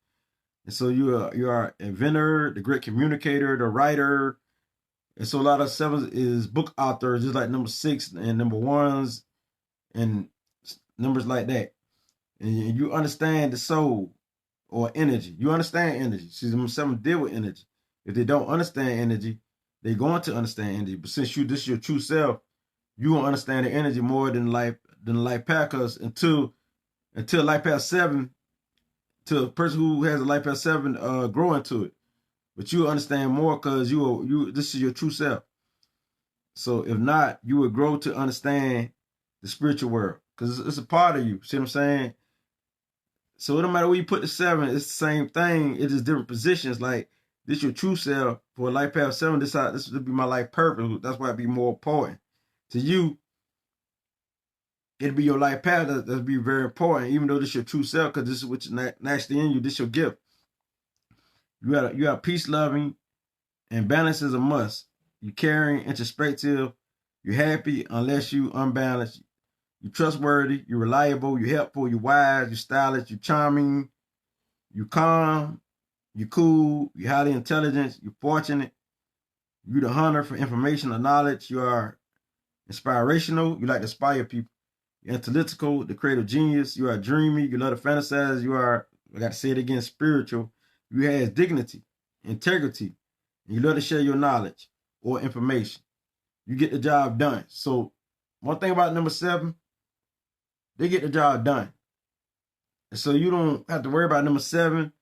And so you are inventor, the great communicator, the writer. And so a lot of 7s is book authors, just like number 6 and number 1s and numbers like that. And you understand the soul or energy. You understand energy. See, number 7 deal with energy. If they don't understand energy, they're going to understand energy. But since this is your true self, you won't understand the energy more than life path. Because until life path 7, to a person who has a life path 7 grow into it. But you understand more because this is your true self. So if not, you would grow to understand the spiritual world because it's a part of you. See what I'm saying? So it don't matter where you put the 7, it's the same thing. It's just different positions. Like this is your true self. For a life path 7, this would be my life purpose. That's why it'd be more important. To you, it'd be your life path that'd be very important, even though this is your true self, because this is what's naturally in you. This is your gift. You are peace loving, and balance is a must. You're caring, introspective. You're happy unless you unbalanced. You're trustworthy. You're reliable. You're helpful. You're wise. You're stylish. You're charming. You're calm. You're cool. You're highly intelligent. You're fortunate. You're the hunter for information or knowledge. You are inspirational. You like to inspire people. You're analytical, the creative genius. You are dreamy. You love to fantasize. You are, I got to say it again, spiritual. You have dignity, integrity, and you love to share your knowledge or information. You get the job done. So one thing about number 7, they get the job done. And so you don't have to worry about number 7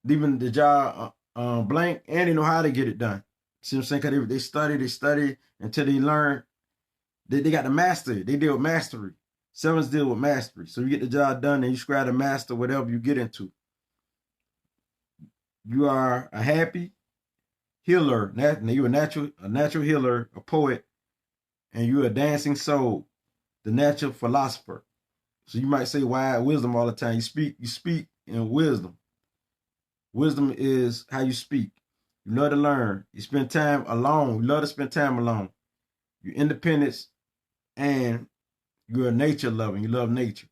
leaving the job blank, and they know how to get it done. See what I'm saying? Because they study until they learn. They got the mastery. They deal with mastery. 7s deal with mastery. So you get the job done and you strive to master whatever you get into. You are a happy healer. You're a natural healer, a poet, and you're a dancing soul, the natural philosopher. So you might say wise wisdom all the time. You speak in wisdom. Wisdom is how you speak. You love to learn. You spend time alone. You love to spend time alone. You're independent, and you're a nature lover. You love nature.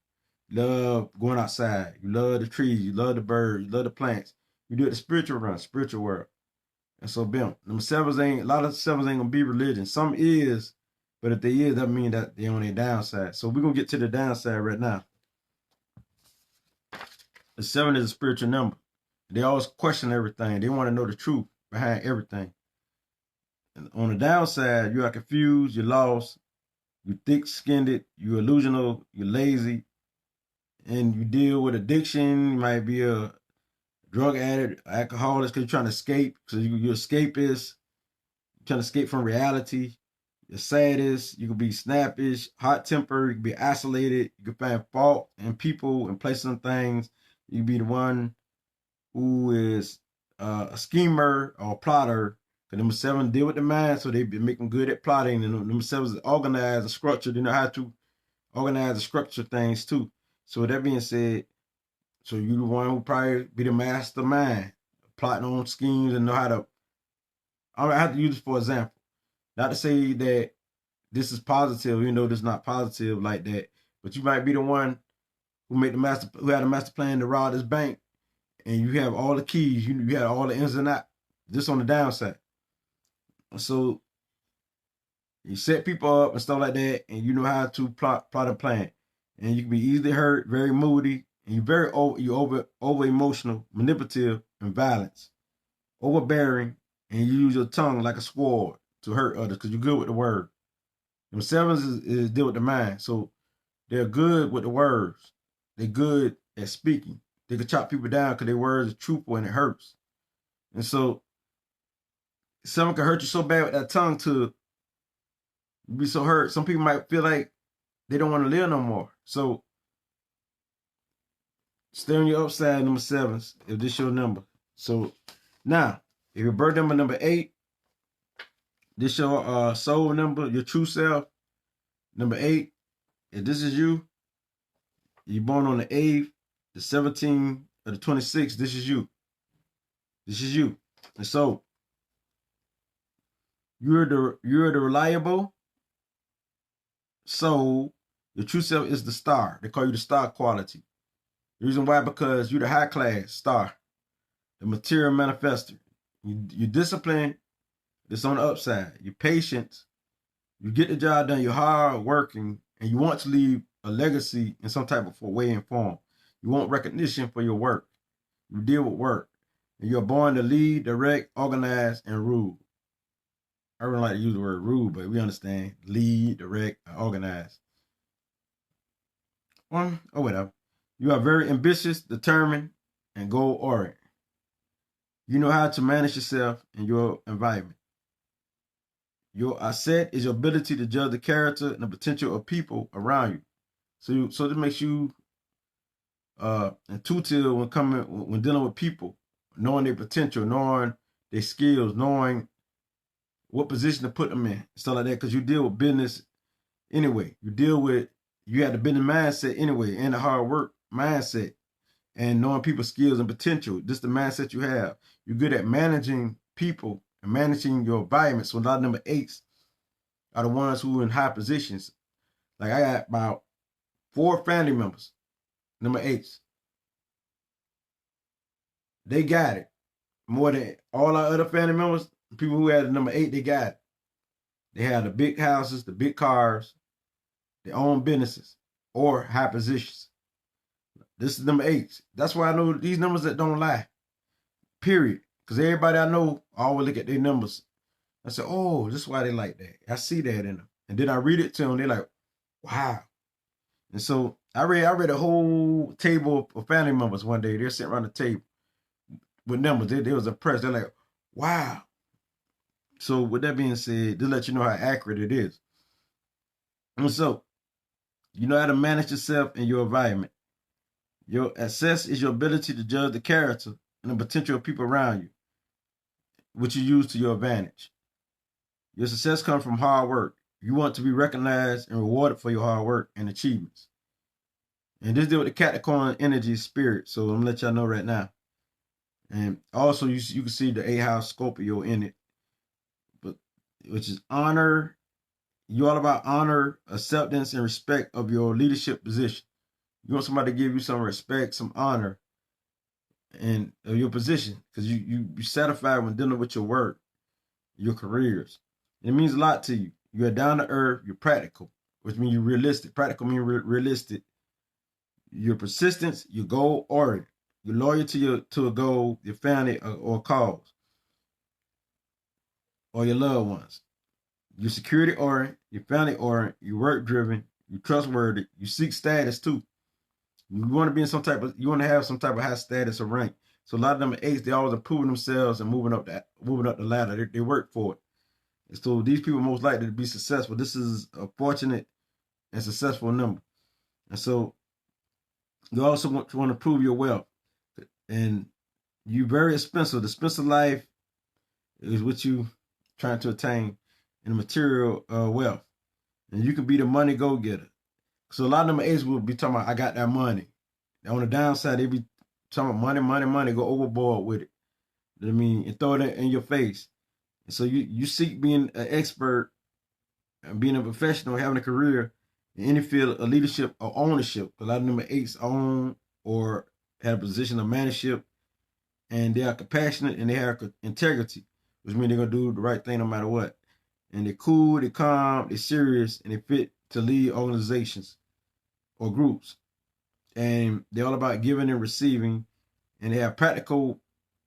You love going outside. You love the trees. You love the birds. You love the plants. You do it the spiritual world. And so, bam, a lot of 7s ain't gonna be religion. Some is, but if they is, that mean that they on their downside. So we're gonna get to the downside right now. The 7 is a spiritual number. They always question everything. They want to know the truth behind everything. And on the downside, you are confused, you're lost, you're thick-skinned, you're illusional, you're lazy, and you deal with addiction. You might be a drug addict, alcoholic, because you're trying to escape. So you're escapist. trying to escape from reality. You're saddest. You can be snappish, hot tempered. You can be isolated. You can find fault in people and places and things. You can be the one who is a schemer or a plotter. Because number 7 deal with the mind, so they be making good at plotting. And number 7 is organized and structured. They know how to organize and structure things too. So with that being said, so you the one who probably be the mastermind, plotting on schemes and know how to. I have to use this for example. Not to say that this is positive, even though this is not positive like that, but you might be the one who had a master plan to rob this bank, and you have all the keys, you have all the ins and outs, just on the downside. So you set people up and stuff like that, and you know how to plot a plan, and you can be easily hurt, very moody, and you're over emotional, manipulative, and violent, overbearing, and you use your tongue like a sword to hurt others because you're good with the word. Them 7s is deal with the mind, so they're good with the words. They're good at speaking. They can chop people down because their words are truthful and it hurts. And so 7 can hurt you so bad with that tongue to be so hurt. Some people might feel like they don't want to live no more. So stay on your upside, number 7s, if this your number. So now, if your birth number 8, this your soul number, your true self, number 8. If this is you, you're born on the 8th, the 17th, or the 26th, this is you. This is you. And so you're the reliable soul. Your true self is the star. They call you the star quality. The reason why, because you're the high class star, the material manifester. You're disciplined. It's on the upside. You're patient. You get the job done. You're hard working, and you want to leave a legacy in some type of way and form. You want recognition for your work. You deal with work, and you're born to lead, direct, organize, and rule. I don't like to use the word rule, but we understand lead, direct, organize. Or whatever. You are very ambitious, determined, and goal-oriented. You know how to manage yourself and your environment. Your asset is your ability to judge the character and the potential of people around you. So this makes you intuitive when dealing with people, knowing their potential, knowing their skills, knowing what position to put them in, stuff like that. Because you deal with business anyway. You have the business mindset anyway, and the hard work mindset, and knowing people's skills and potential. This is the mindset you have. You're good at managing people and managing your environment. So a lot of number 8s are the ones who are in high positions. Like I got about 4 family members, number 8s. They got it. More than all our other family members, people who had the number 8, they got it. They have the big houses, the big cars, their own businesses, or high positions. This is number 8s. That's why I know these numbers that don't lie. Period. Because everybody I know, I always look at their numbers. I say, oh, this is why they like that. I see that in them. And then I read it to them. They're like, wow. And so I read a whole table of family members one day. They're sitting around the table with numbers. They was impressed. They're like, wow. So with that being said, to let you know how accurate it is. And so, you know how to manage yourself and your environment. Your assess is your ability to judge the character and the potential of people around you, which you use to your advantage. Your success comes from hard work. You want to be recognized and rewarded for your hard work and achievements. And this deal with the Capricorn energy spirit. So I'm going to let y'all know right now. And also you can see the 8th house Scorpio in it, but which is honor. You're all about honor, acceptance, and respect of your leadership position. You want somebody to give you some respect, some honor, and your position, because you satisfied when dealing with your work, your careers. It means a lot to you. You're down to earth. You're practical, which means you're realistic. Practical means realistic. Your persistence, your goal oriented. You're loyal to a goal, your family, or a cause, or your loved ones. You're security oriented. You're family oriented. You're work driven. You're trustworthy. You seek status too. You want to be in you want to have some type of high status or rank. So a lot of them 8s, they always improving themselves and moving up the ladder. They work for it. And so these people are most likely to be successful. This is a fortunate and successful number. And so you also want to prove your wealth. And you very expensive. The expensive life is what you trying to attain in the material wealth. And you can be the money go-getter. So a lot of them A's will be talking about, I got that money. On the downside, they be talking about money, money, money, go overboard with it. You know what I mean? And throw it in your face. And so you seek being an expert and being a professional, having a career in any field of leadership or ownership. A lot of them A's own or have a position of management, and they are compassionate and they have integrity, which means they're going to do the right thing no matter what. And they're cool, they're calm, they're serious, and they fit to lead organizations or groups. And they're all about giving and receiving, and they have practical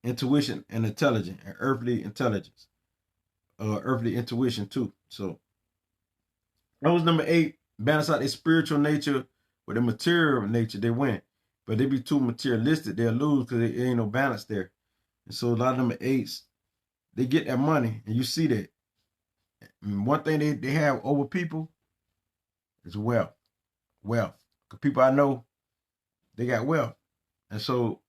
intuition and intelligence and earthly intelligence, earthly intuition too. So that was number 8. Balance out their spiritual nature with their material nature, they win. But they be too materialistic, they'll lose because there ain't no balance there. And so a lot of number 8s, they get that money, and you see that. And one thing they have over people is wealth. Wealth. Because people I know, they got wealth. And so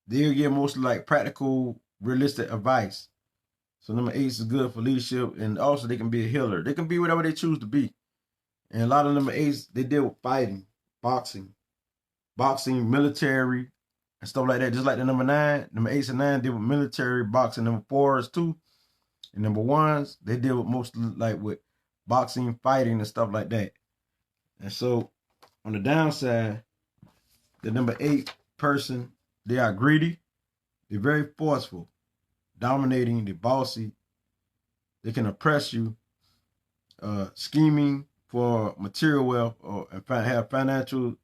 they'll give mostly like practical, realistic advice. So number 8 is good for leadership, and also they can be a healer. They can be whatever they choose to be. And a lot of number 8s, they deal with fighting, boxing, military, and stuff like that. Just like the number 9, number 8s and 9 deal with military, boxing. Number 4s too, and number 1s, they deal with mostly like with boxing, fighting, and stuff like that. And so on the downside, the number 8 person, they are greedy, they're very forceful, dominating, they're bossy, they can oppress you, scheming for material wealth, or have financial,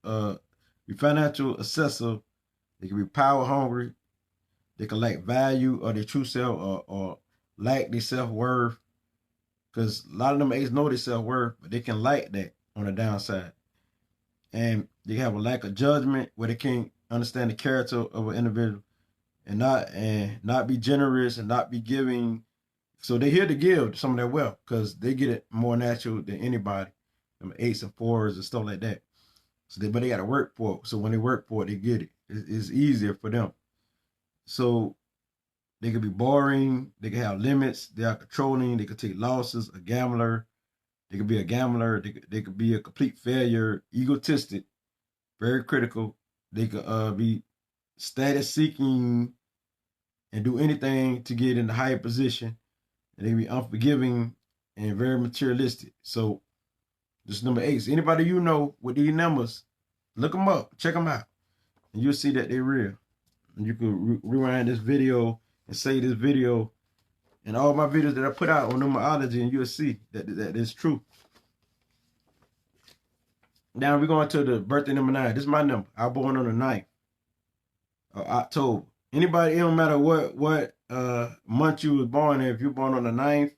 be financial excessive. They can be power hungry. They can lack value or their true self, or lack their self-worth. Because a lot of them A's know their self-worth, but they can lack that on the downside. And they have a lack of judgment where they can't understand the character of an individual, and not be generous and not be giving. So they're here to give some of their wealth because they get it more natural than anybody. Them 8s and 4s and stuff like that. So but they got to work for it. So when they work for it, they get it. It's easier for them. So they could be boring. They can have limits. They are controlling. They could take losses. A gambler. They could be a gambler. They could be a complete failure. Egotistic. Very critical. They could be status seeking and do anything to get in the higher position. And they can be unforgiving and very materialistic. So this is number 8. So anybody you know with these numbers, look them up, check them out, and you'll see that they're real. And you can rewind this video and say this video and all my videos that I put out on numerology, and you'll see that is true. Now we're going to the birthday number 9. This is my number. I was born on the 9th of October. Anybody, it don't matter what month you was born in. If you're born on the 9th,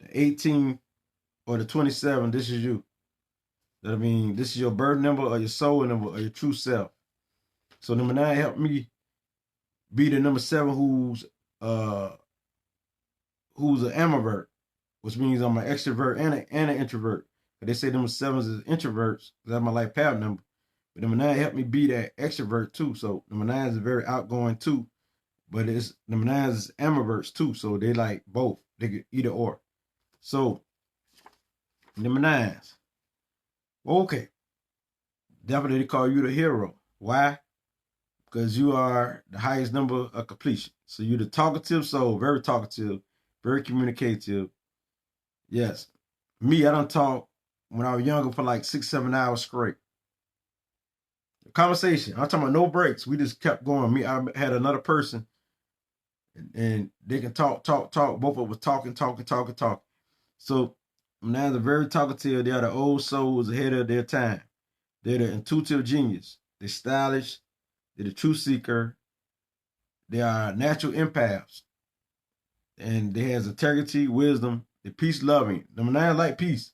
the 18th, or the 27th, this is you. I mean, this is your birth number or your soul number or your true self. So number 9 helped me be the number 7 who's an ambivert, which means I'm an extrovert and an introvert. But they say number 7s is introverts. That's my life path number. But number 9 helped me be that extrovert too. So number 9 is very outgoing too. But it's number 9 is ambiverts too. So they like both. They get either or. So number 9s. Okay. Definitely they call you the hero. Why? Because you are the highest number of completion. So you're the talkative soul, very talkative, very communicative. Yes. Me, I don't talk when I was younger for like 6-7 hours straight. Conversation. I'm talking about no breaks. We just kept going. I had another person, and they can talk. Both of us talking. So now they're very talkative. They are the old souls ahead of their time. They're the intuitive genius. They're stylish. They're the truth seeker. They are natural empaths. And they has integrity, wisdom. They're peace loving. Number 9 like peace.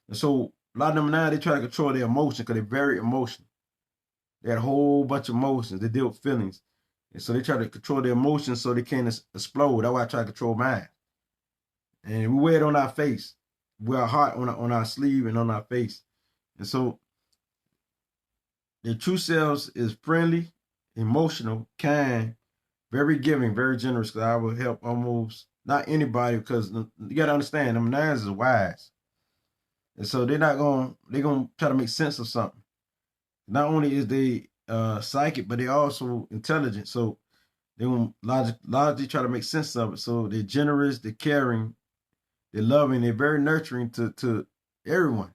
And so a lot of number 9, they try to control their emotion because they're very emotional. They had a whole bunch of emotions. They deal with feelings. And so they try to control their emotions so they can't explode. That's why I try to control mine. and we wear it on our face. We wear our heart on our sleeve and on our face. And so the true selves is friendly, emotional, kind, very giving, very generous. Because I will help almost not anybody, because you got to understand, them nines is wise. And so they're going to try to make sense of something. Not only is they psychic, but they also intelligent. So they going to logically try to make sense of it. So they're generous, they're caring, they're loving, they're very nurturing to everyone.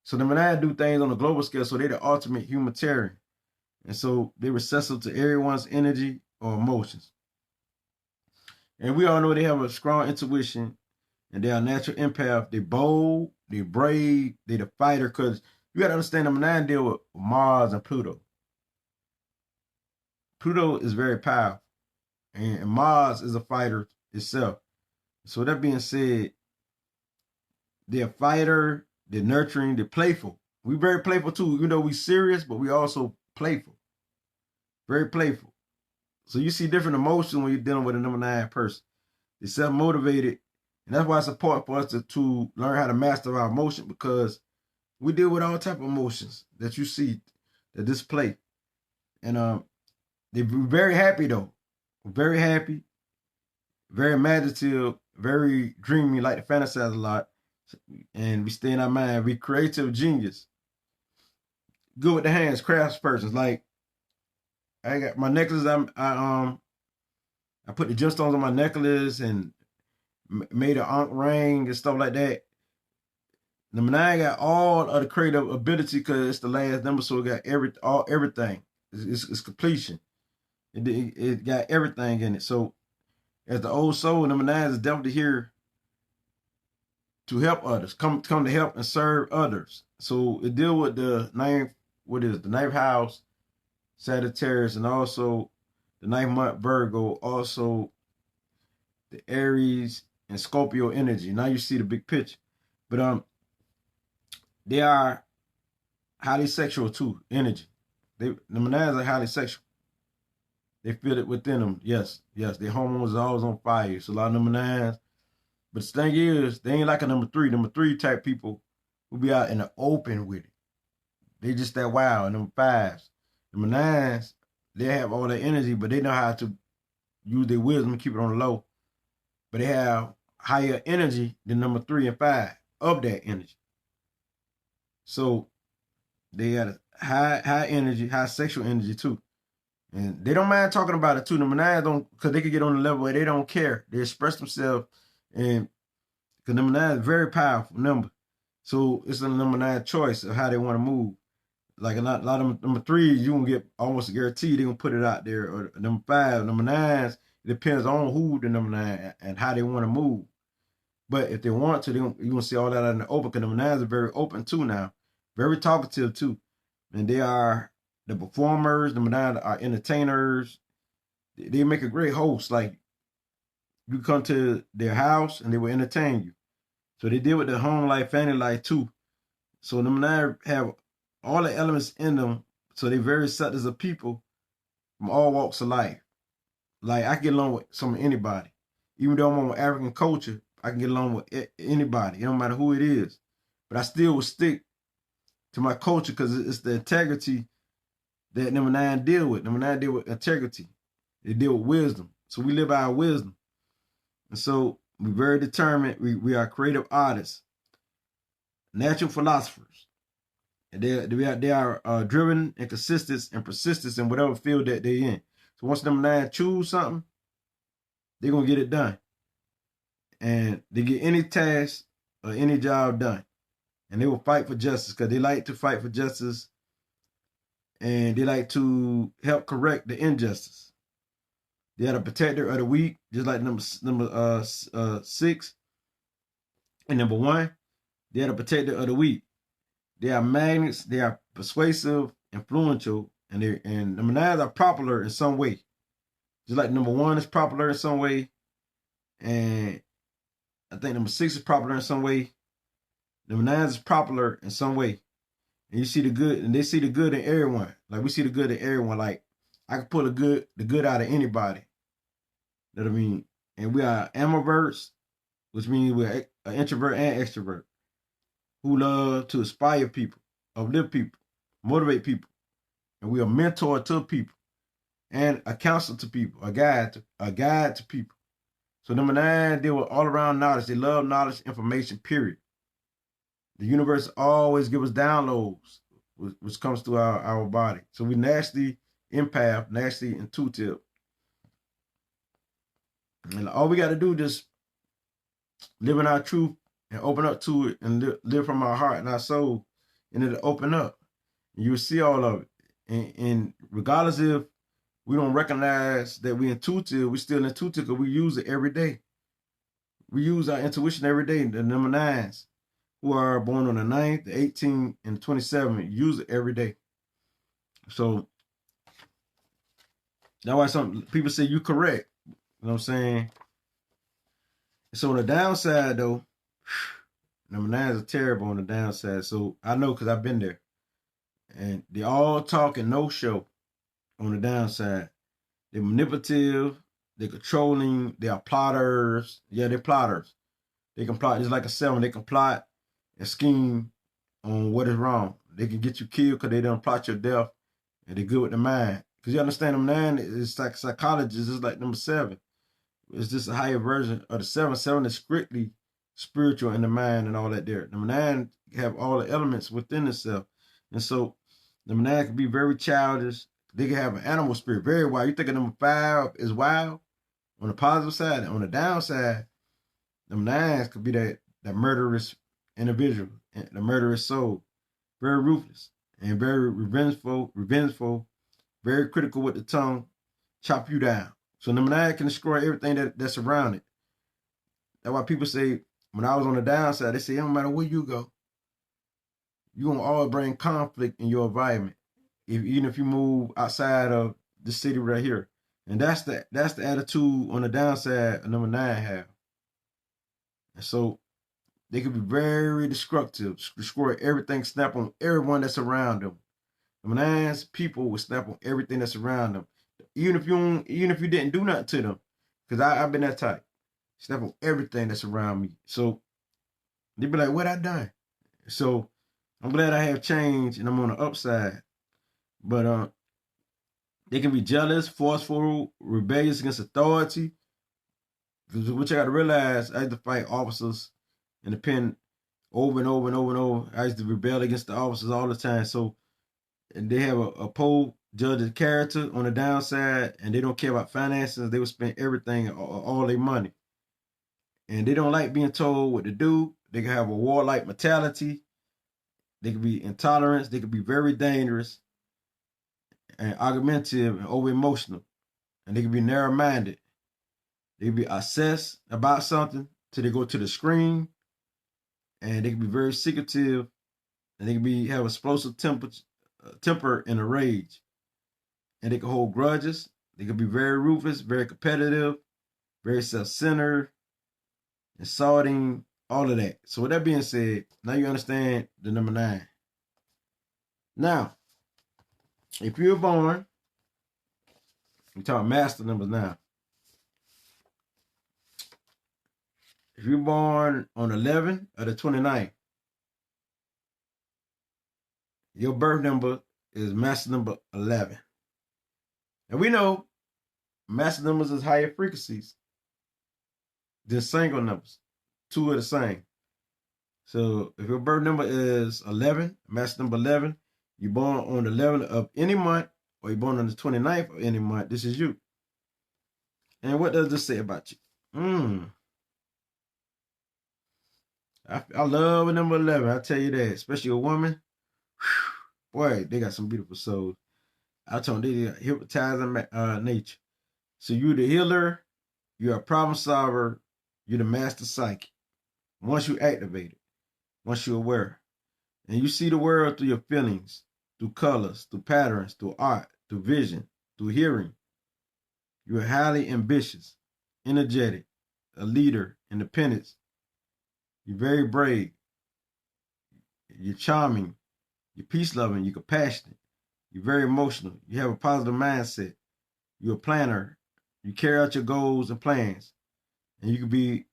So the Manai do things on a global scale, so they're the ultimate humanitarian. And so they're receptive to everyone's energy or emotions. And we all know they have a strong intuition, and they're a natural empath. They're bold, they're brave, they're the fighter, because you got to understand the Manai deal with Mars and Pluto. Pluto is very powerful, and Mars is a fighter itself. So that being said, they're a fighter, they're nurturing, they're playful. We very playful too. You know, we serious, but we also playful. Very playful. So you see different emotions when you're dealing with a number 9 person. They're self-motivated. And that's why it's important for us to learn how to master our emotion, because we deal with all type of emotions that you see that display. And they're very happy though. Very happy, very imaginative, very dreamy, like to fantasize a lot. And we stay in our mind. We creative genius. Good with the hands, crafts persons. Like I got my necklace. I put the gemstones on my necklace and made an ankh ring and stuff like that. Number 9 got all of the creative ability because it's the last number, so it got everything. It's completion. It got everything in it. So as the old soul, number 9 is definitely here to help others, come to help and serve others. So it deal with the ninth house, Sagittarius, and also the 9th month Virgo, also the Aries and Scorpio energy. Now you see the big picture. But they are highly sexual too, energy. The Manans are highly sexual. They feel it within them. Yes. Their hormones are always on fire. So a lot of them Manans. But the thing is, they ain't like a number 3. Number 3 type people will be out in the open with it. They just that wild. And number 5s. Number 9s, they have all that energy, but they know how to use their wisdom and keep it on the low. But they have higher energy than number 3 and 5 of that energy. So they got a high energy, high sexual energy too. And they don't mind talking about it too. Number 9 don't, because they can get on the level where they don't care. They express themselves, and because number 9 is a very powerful number. So it's a number 9 choice of how they want to move. Like a lot of number 3s, you gonna get almost guaranteed they're gonna put it out there. Or number 5, number 9s, it depends on who the number 9 and how they want to move. But if they want to, you're gonna see all that out in the open, because number 9s are very open too now. Very talkative too. And they are the performers. Number 9 are entertainers. They make a great host. Like you come to their house and they will entertain you. So they deal with the home life, family life too. So number 9 have all the elements in them. So they're very acceptors of people from all walks of life. Like I can get along with anybody. Even though I'm on African culture, I can get along with anybody. It don't matter who it is. But I still will stick to my culture because it's the integrity that number 9 deal with. Number 9 deal with integrity. They deal with wisdom. So we live our wisdom. And so we're very determined. We are creative artists, natural philosophers. And they are driven and consistent and persistent in whatever field that they're in. So once number 9 choose something, they're going to get it done. And they get any task or any job done. And they will fight for justice because they like to fight for justice, and they like to help correct the injustice. They are the protector of the weak, just like number 6 and number 1. They are the protector of the weak. They are magnets. They are persuasive, influential, and number 9s are popular in some way. Just like number 1 is popular in some way, and I think number 6 is popular in some way. Number 9 is popular in some way. And you see the good, and they see the good in everyone. Like we see the good in everyone. Like I can pull the good out of anybody. You know what I mean? And we are ambiverts, which means we're an introvert and extrovert who love to inspire people, uplift people, motivate people. And we're a mentor to people and a counselor to people, a guide to people. So number 9, deal with all around knowledge. They love knowledge, information, period. The universe always gives us downloads, which comes through our body. So we naturally empath, naturally intuitive. And all we got to do is just live in our truth and open up to it and live from our heart and our soul, and it'll open up. And you'll see all of it. And regardless if we don't recognize that we're intuitive, we're still intuitive because we use it every day. We use our intuition every day. The number 9s who are born on the 9th, the 18th, and the 27th use it every day. So that's why some people say you're correct. You know what I'm saying? So on the downside, though, number 9s are terrible on the downside. So I know because I've been there. And they all talk and no show on the downside. They're manipulative, they're controlling, they are plotters. Yeah, they're plotters. They can plot, just like a 7, they can plot and scheme on what is wrong. They can get you killed because they don't plot your death, and they're good with the mind. Because you understand, number 9 is like psychologists, it's like number 7. It's just a higher version of the 7. 7 is strictly spiritual in the mind and all that there. Number 9 have all the elements within itself. And so number 9 can be very childish. They can have an animal spirit, very wild. You think of number 5 is wild on the positive side. On the downside, number 9s could be that murderous individual, the murderous soul. Very ruthless and very revengeful, very critical with the tongue, chop you down. So number 9 can destroy everything that's around it. That's why people say, when I was on the downside, they say, it don't matter where you go, you're going to always bring conflict in your environment, even if you move outside of the city right here. And that's the attitude on the downside of number 9 have. And so they can be very destructive, destroy everything, snap on everyone that's around them. Number 9's people will snap on everything that's around them, even if you didn't do nothing to them. Because I've been that type, snap on everything that's around me. So they be like, what I done? So I'm glad I have changed and I'm on the upside. But they can be jealous, forceful, rebellious against authority. Because what you got to realize, I used to fight officers in the pen over and over and over and over. I used to rebel against the officers all the time. So, and they have a poll judge's character on the downside, and they don't care about finances. They will spend everything, all their money. And they don't like being told what to do. They can have a warlike mentality. They can be intolerant. They can be very dangerous and argumentative and over emotional. And they can be narrow-minded. They can be obsessed about something till they go to the screen. And they can be very secretive. And they can have explosive temper and a rage. And they can hold grudges. They can be very ruthless, very competitive, very self-centered, insulting, all of that. So with that being said, now you understand the number 9. Now, if you're born, we talk master numbers now. If you're born on 11 or the 29th, your birth number is master number 11. And we know master numbers is higher frequencies than single numbers. 2 are the same. So if your birth number is 11, master number 11, you're born on the 11th of any month, or you're born on the 29th of any month, this is you. And what does this say about you? I love a number 11. I tell you that, especially a woman. Boy, they got some beautiful souls. I told them they got hypnotizing nature. So you're the healer, you're a problem solver, you're the master psychic. Once you activate it, once you're aware, and you see the world through your feelings, through colors, through patterns, through art, through vision, through hearing. You're highly ambitious, energetic, a leader, independent. You're very brave. You're charming. You're peace-loving. You're compassionate. You're very emotional. You have a positive mindset. You're a planner. You carry out your goals and plans. And you can be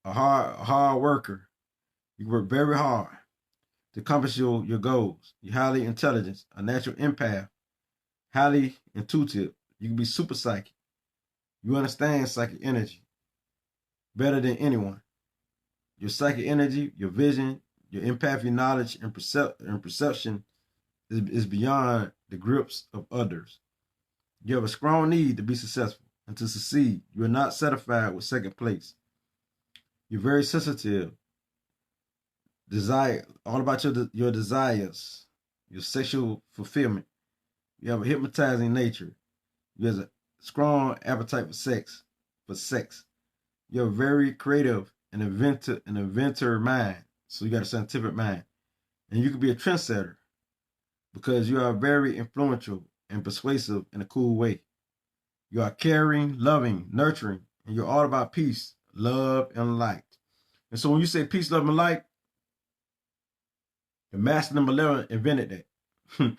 a hard worker. You work very hard to accomplish your goals. You're highly intelligent, a natural empath, highly intuitive. You can be super psychic. You understand psychic energy better than anyone. Your psychic energy, your vision, your empathy, knowledge, and perception is beyond the grips of others. You have a strong need to be successful and to succeed. You are not satisfied with second place. You're very sensitive. Desire, all about your desires, your sexual fulfillment. You have a hypnotizing nature. You have a strong appetite for sex. You're very creative and inventor mind. So you got a scientific mind. And you can be a trendsetter because you are very influential and persuasive in a cool way. You are caring, loving, nurturing, and you're all about peace, love, and light. And so when you say peace, love, and light, the master number 11 invented that.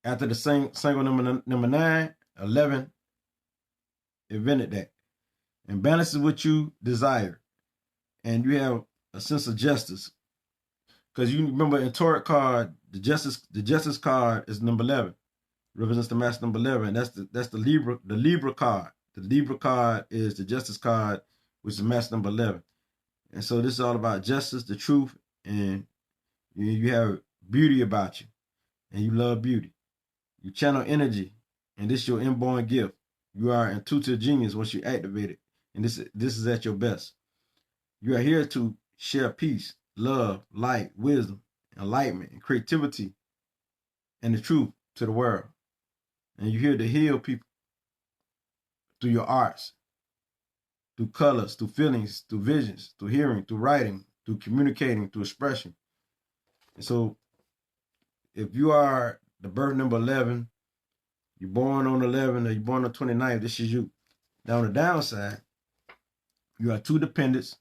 After the single number 9, 11 invented that. And balances what you desire. And you have a sense of justice. Because you remember in Tarot card, the justice card is number 11. Represents the master number 11. That's the Libra card. The Libra card is the justice card, which is the master number 11. And so this is all about justice, the truth, and you have beauty about you. And you love beauty. You channel energy, and this is your inborn gift. You are intuitive genius once you activate it. And this is at your best. You are here to share peace, love, light, wisdom, enlightenment, and creativity, and the truth to the world. And you're here to heal people through your arts, through colors, through feelings, through visions, through hearing, through writing, through communicating, through expression. And so if you are the birth number 11, you're born on 11 or you're born on 29, this is you. Now on the downside, you are too dependent,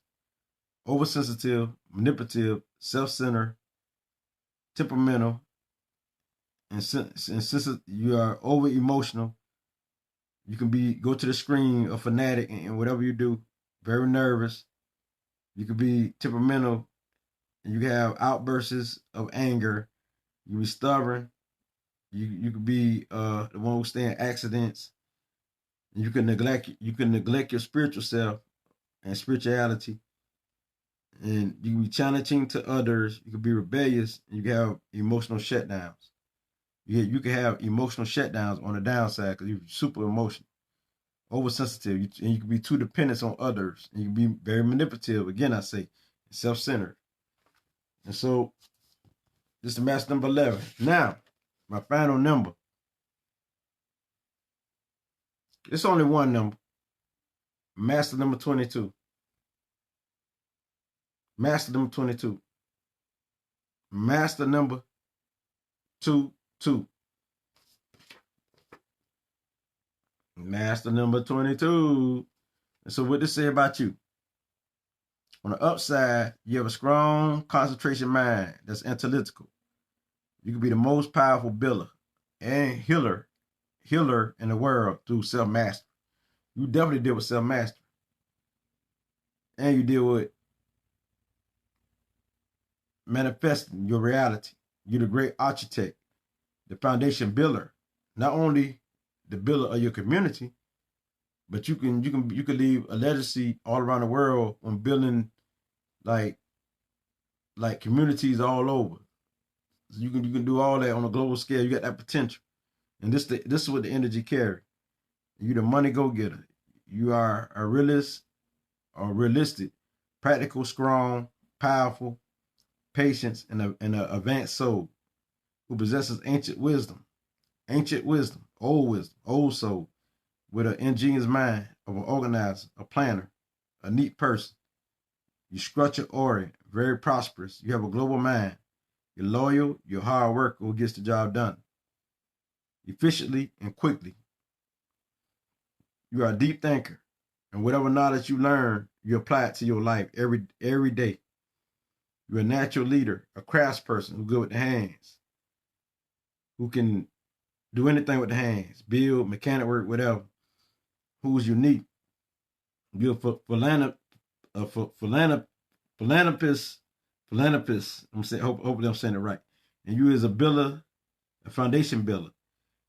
oversensitive, manipulative, self-centered, temperamental, and you are over emotional. You can go to the screen a fanatic in whatever you do, very nervous. You can be temperamental, and you have outbursts of anger. You be stubborn. You could be the one who stay in accidents. You can neglect your spiritual self and spirituality. And you can be challenging to others. You can be rebellious, and you can have emotional shutdowns. You can have emotional shutdowns on the downside because you're super emotional, oversensitive, and you can be too dependent on others. And you can be very manipulative. Again, I say, self-centered. And so, this is the master number 11. Now, my final number. It's only one number. Master number 22. Master number 22. Master number 22. Master number 22. And so what this say about you? On the upside, you have a strong concentration mind that's analytical. You can be the most powerful builder and healer in the world through self-mastery. You definitely deal with self-mastery. And you deal with manifesting your reality. You're the great architect, the foundation builder. Not only the builder of your community, but you can leave a legacy all around the world on building like communities all over. So you can do all that on a global scale. You got that potential. And this is what the energy carry. You're the money go-getter. You are a realist or realistic, practical, strong, powerful, patience, and an advanced soul who possesses ancient wisdom, old soul, with an ingenious mind of an organizer, a planner, a neat person. You structure orient, very prosperous. You have a global mind. You're loyal, you're hard worker who gets the job done efficiently and quickly. You are a deep thinker, and whatever knowledge you learn, you apply it to your life every day. You're a natural leader, a craftsperson who's good with the hands, who can do anything with the hands, build, mechanic work, whatever, who's unique. You're a philanthropist. Hopefully I'm saying it right. And you is a builder, a foundation builder.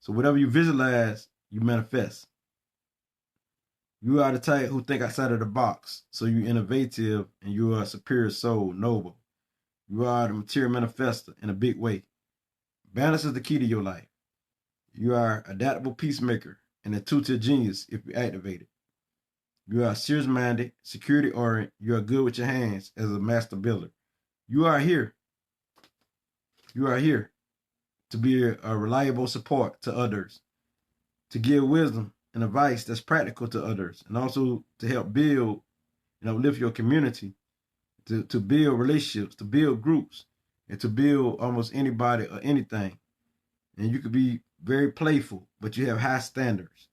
So whatever you visualize, you manifest. You are the type who think outside of the box. So you're innovative and you are a superior soul, noble. You are the material manifester in a big way. Balance is the key to your life. You are adaptable peacemaker and a two-tier genius if you activate it. You are serious-minded, security-oriented. You are good with your hands as a master builder. You are here. You are here to be a reliable support to others, to give wisdom and advice that's practical to others, and also to help build and uplift your community, to build relationships, to build groups, and to build almost anybody or anything. And you could be very playful, but you have high standards.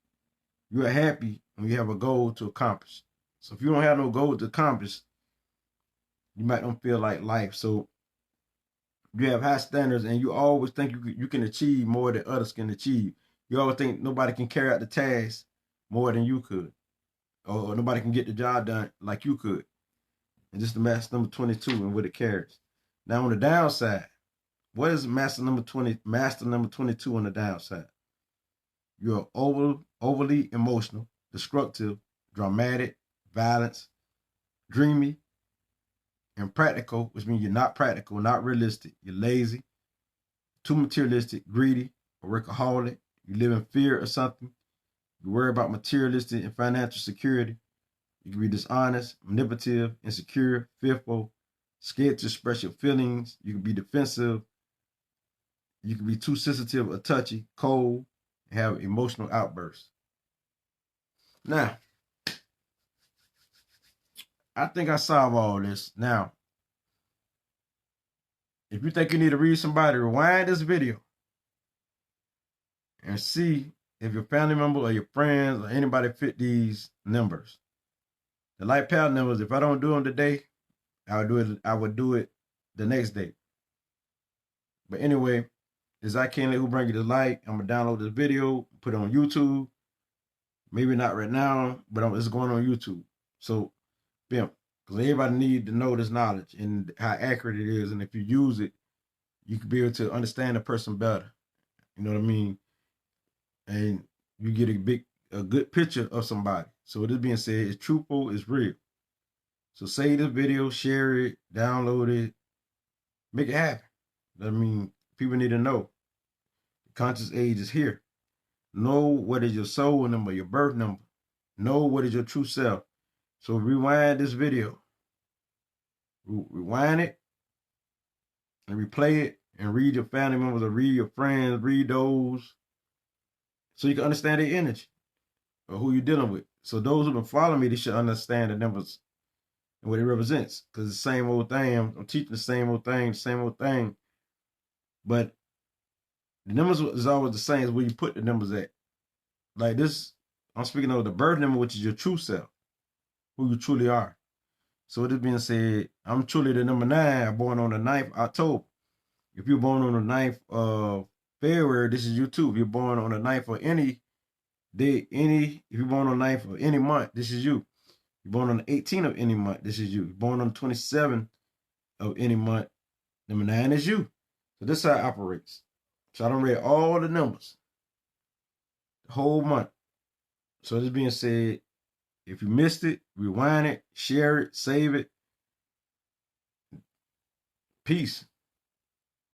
You are happy when you have a goal to accomplish. So if you don't have no goal to accomplish, you might not feel like life. So you have high standards and you always think you can achieve more than others can achieve. You always think nobody can carry out the task more than you could. Or nobody can get the job done like you could. And just the master number 22 and what it carries. Now on the downside, what is master number 22 on the downside? You're overly emotional, destructive, dramatic, violent, dreamy, and practical, which means you're not practical, not realistic. You're lazy, too materialistic, greedy, a workaholic. You live in fear of something. You worry about materialistic and financial security. You can be dishonest, manipulative, insecure, fearful, scared to express your feelings. You can be defensive. You can be too sensitive or touchy, cold, and have emotional outbursts. Now, I think I solved all this. Now, if you think you need to read somebody, rewind this video and see if your family member or your friends or anybody fit these numbers. The light path numbers, if I don't do them today, I would do it the next day. But anyway, this I Can't Let Who Bring You the Light. I'm gonna download this video, put it on YouTube. Maybe not right now, but it's going on YouTube. So, bam, because everybody needs to know this knowledge and how accurate it is. And if you use it, you can be able to understand the person better. You know what I mean? And you get a good picture of somebody. So with this being said, it's truthful, it's real. So save this video, share it, download it, make it happen. I mean, people need to know. The conscious age is here. Know what is your soul number, your birth number. Know what is your true self. So rewind this video. Rewind it and replay it and read your family members or read your friends, read those so you can understand their energy or who you're dealing with. So those who've been following me, they should understand the numbers and what it represents, because it's the same old thing. I'm teaching the same old thing. But the numbers is always the same as where you put the numbers at. Like this, I'm speaking of the birth number, which is your true self, who you truly are. So with this being said, I'm truly the number 9, born on the 9th October. If you're born on the 9th of February, this is you too. If you're born on the 9th of any day, if you're born on the 9th of any month, this is you. You're born on the 18th of any month, this is you. You're born on the 27th of any month, number 9 is you. So this is how it operates. So I done read all the numbers, the whole month. So this being said, if you missed it, rewind it, share it, save it. Peace.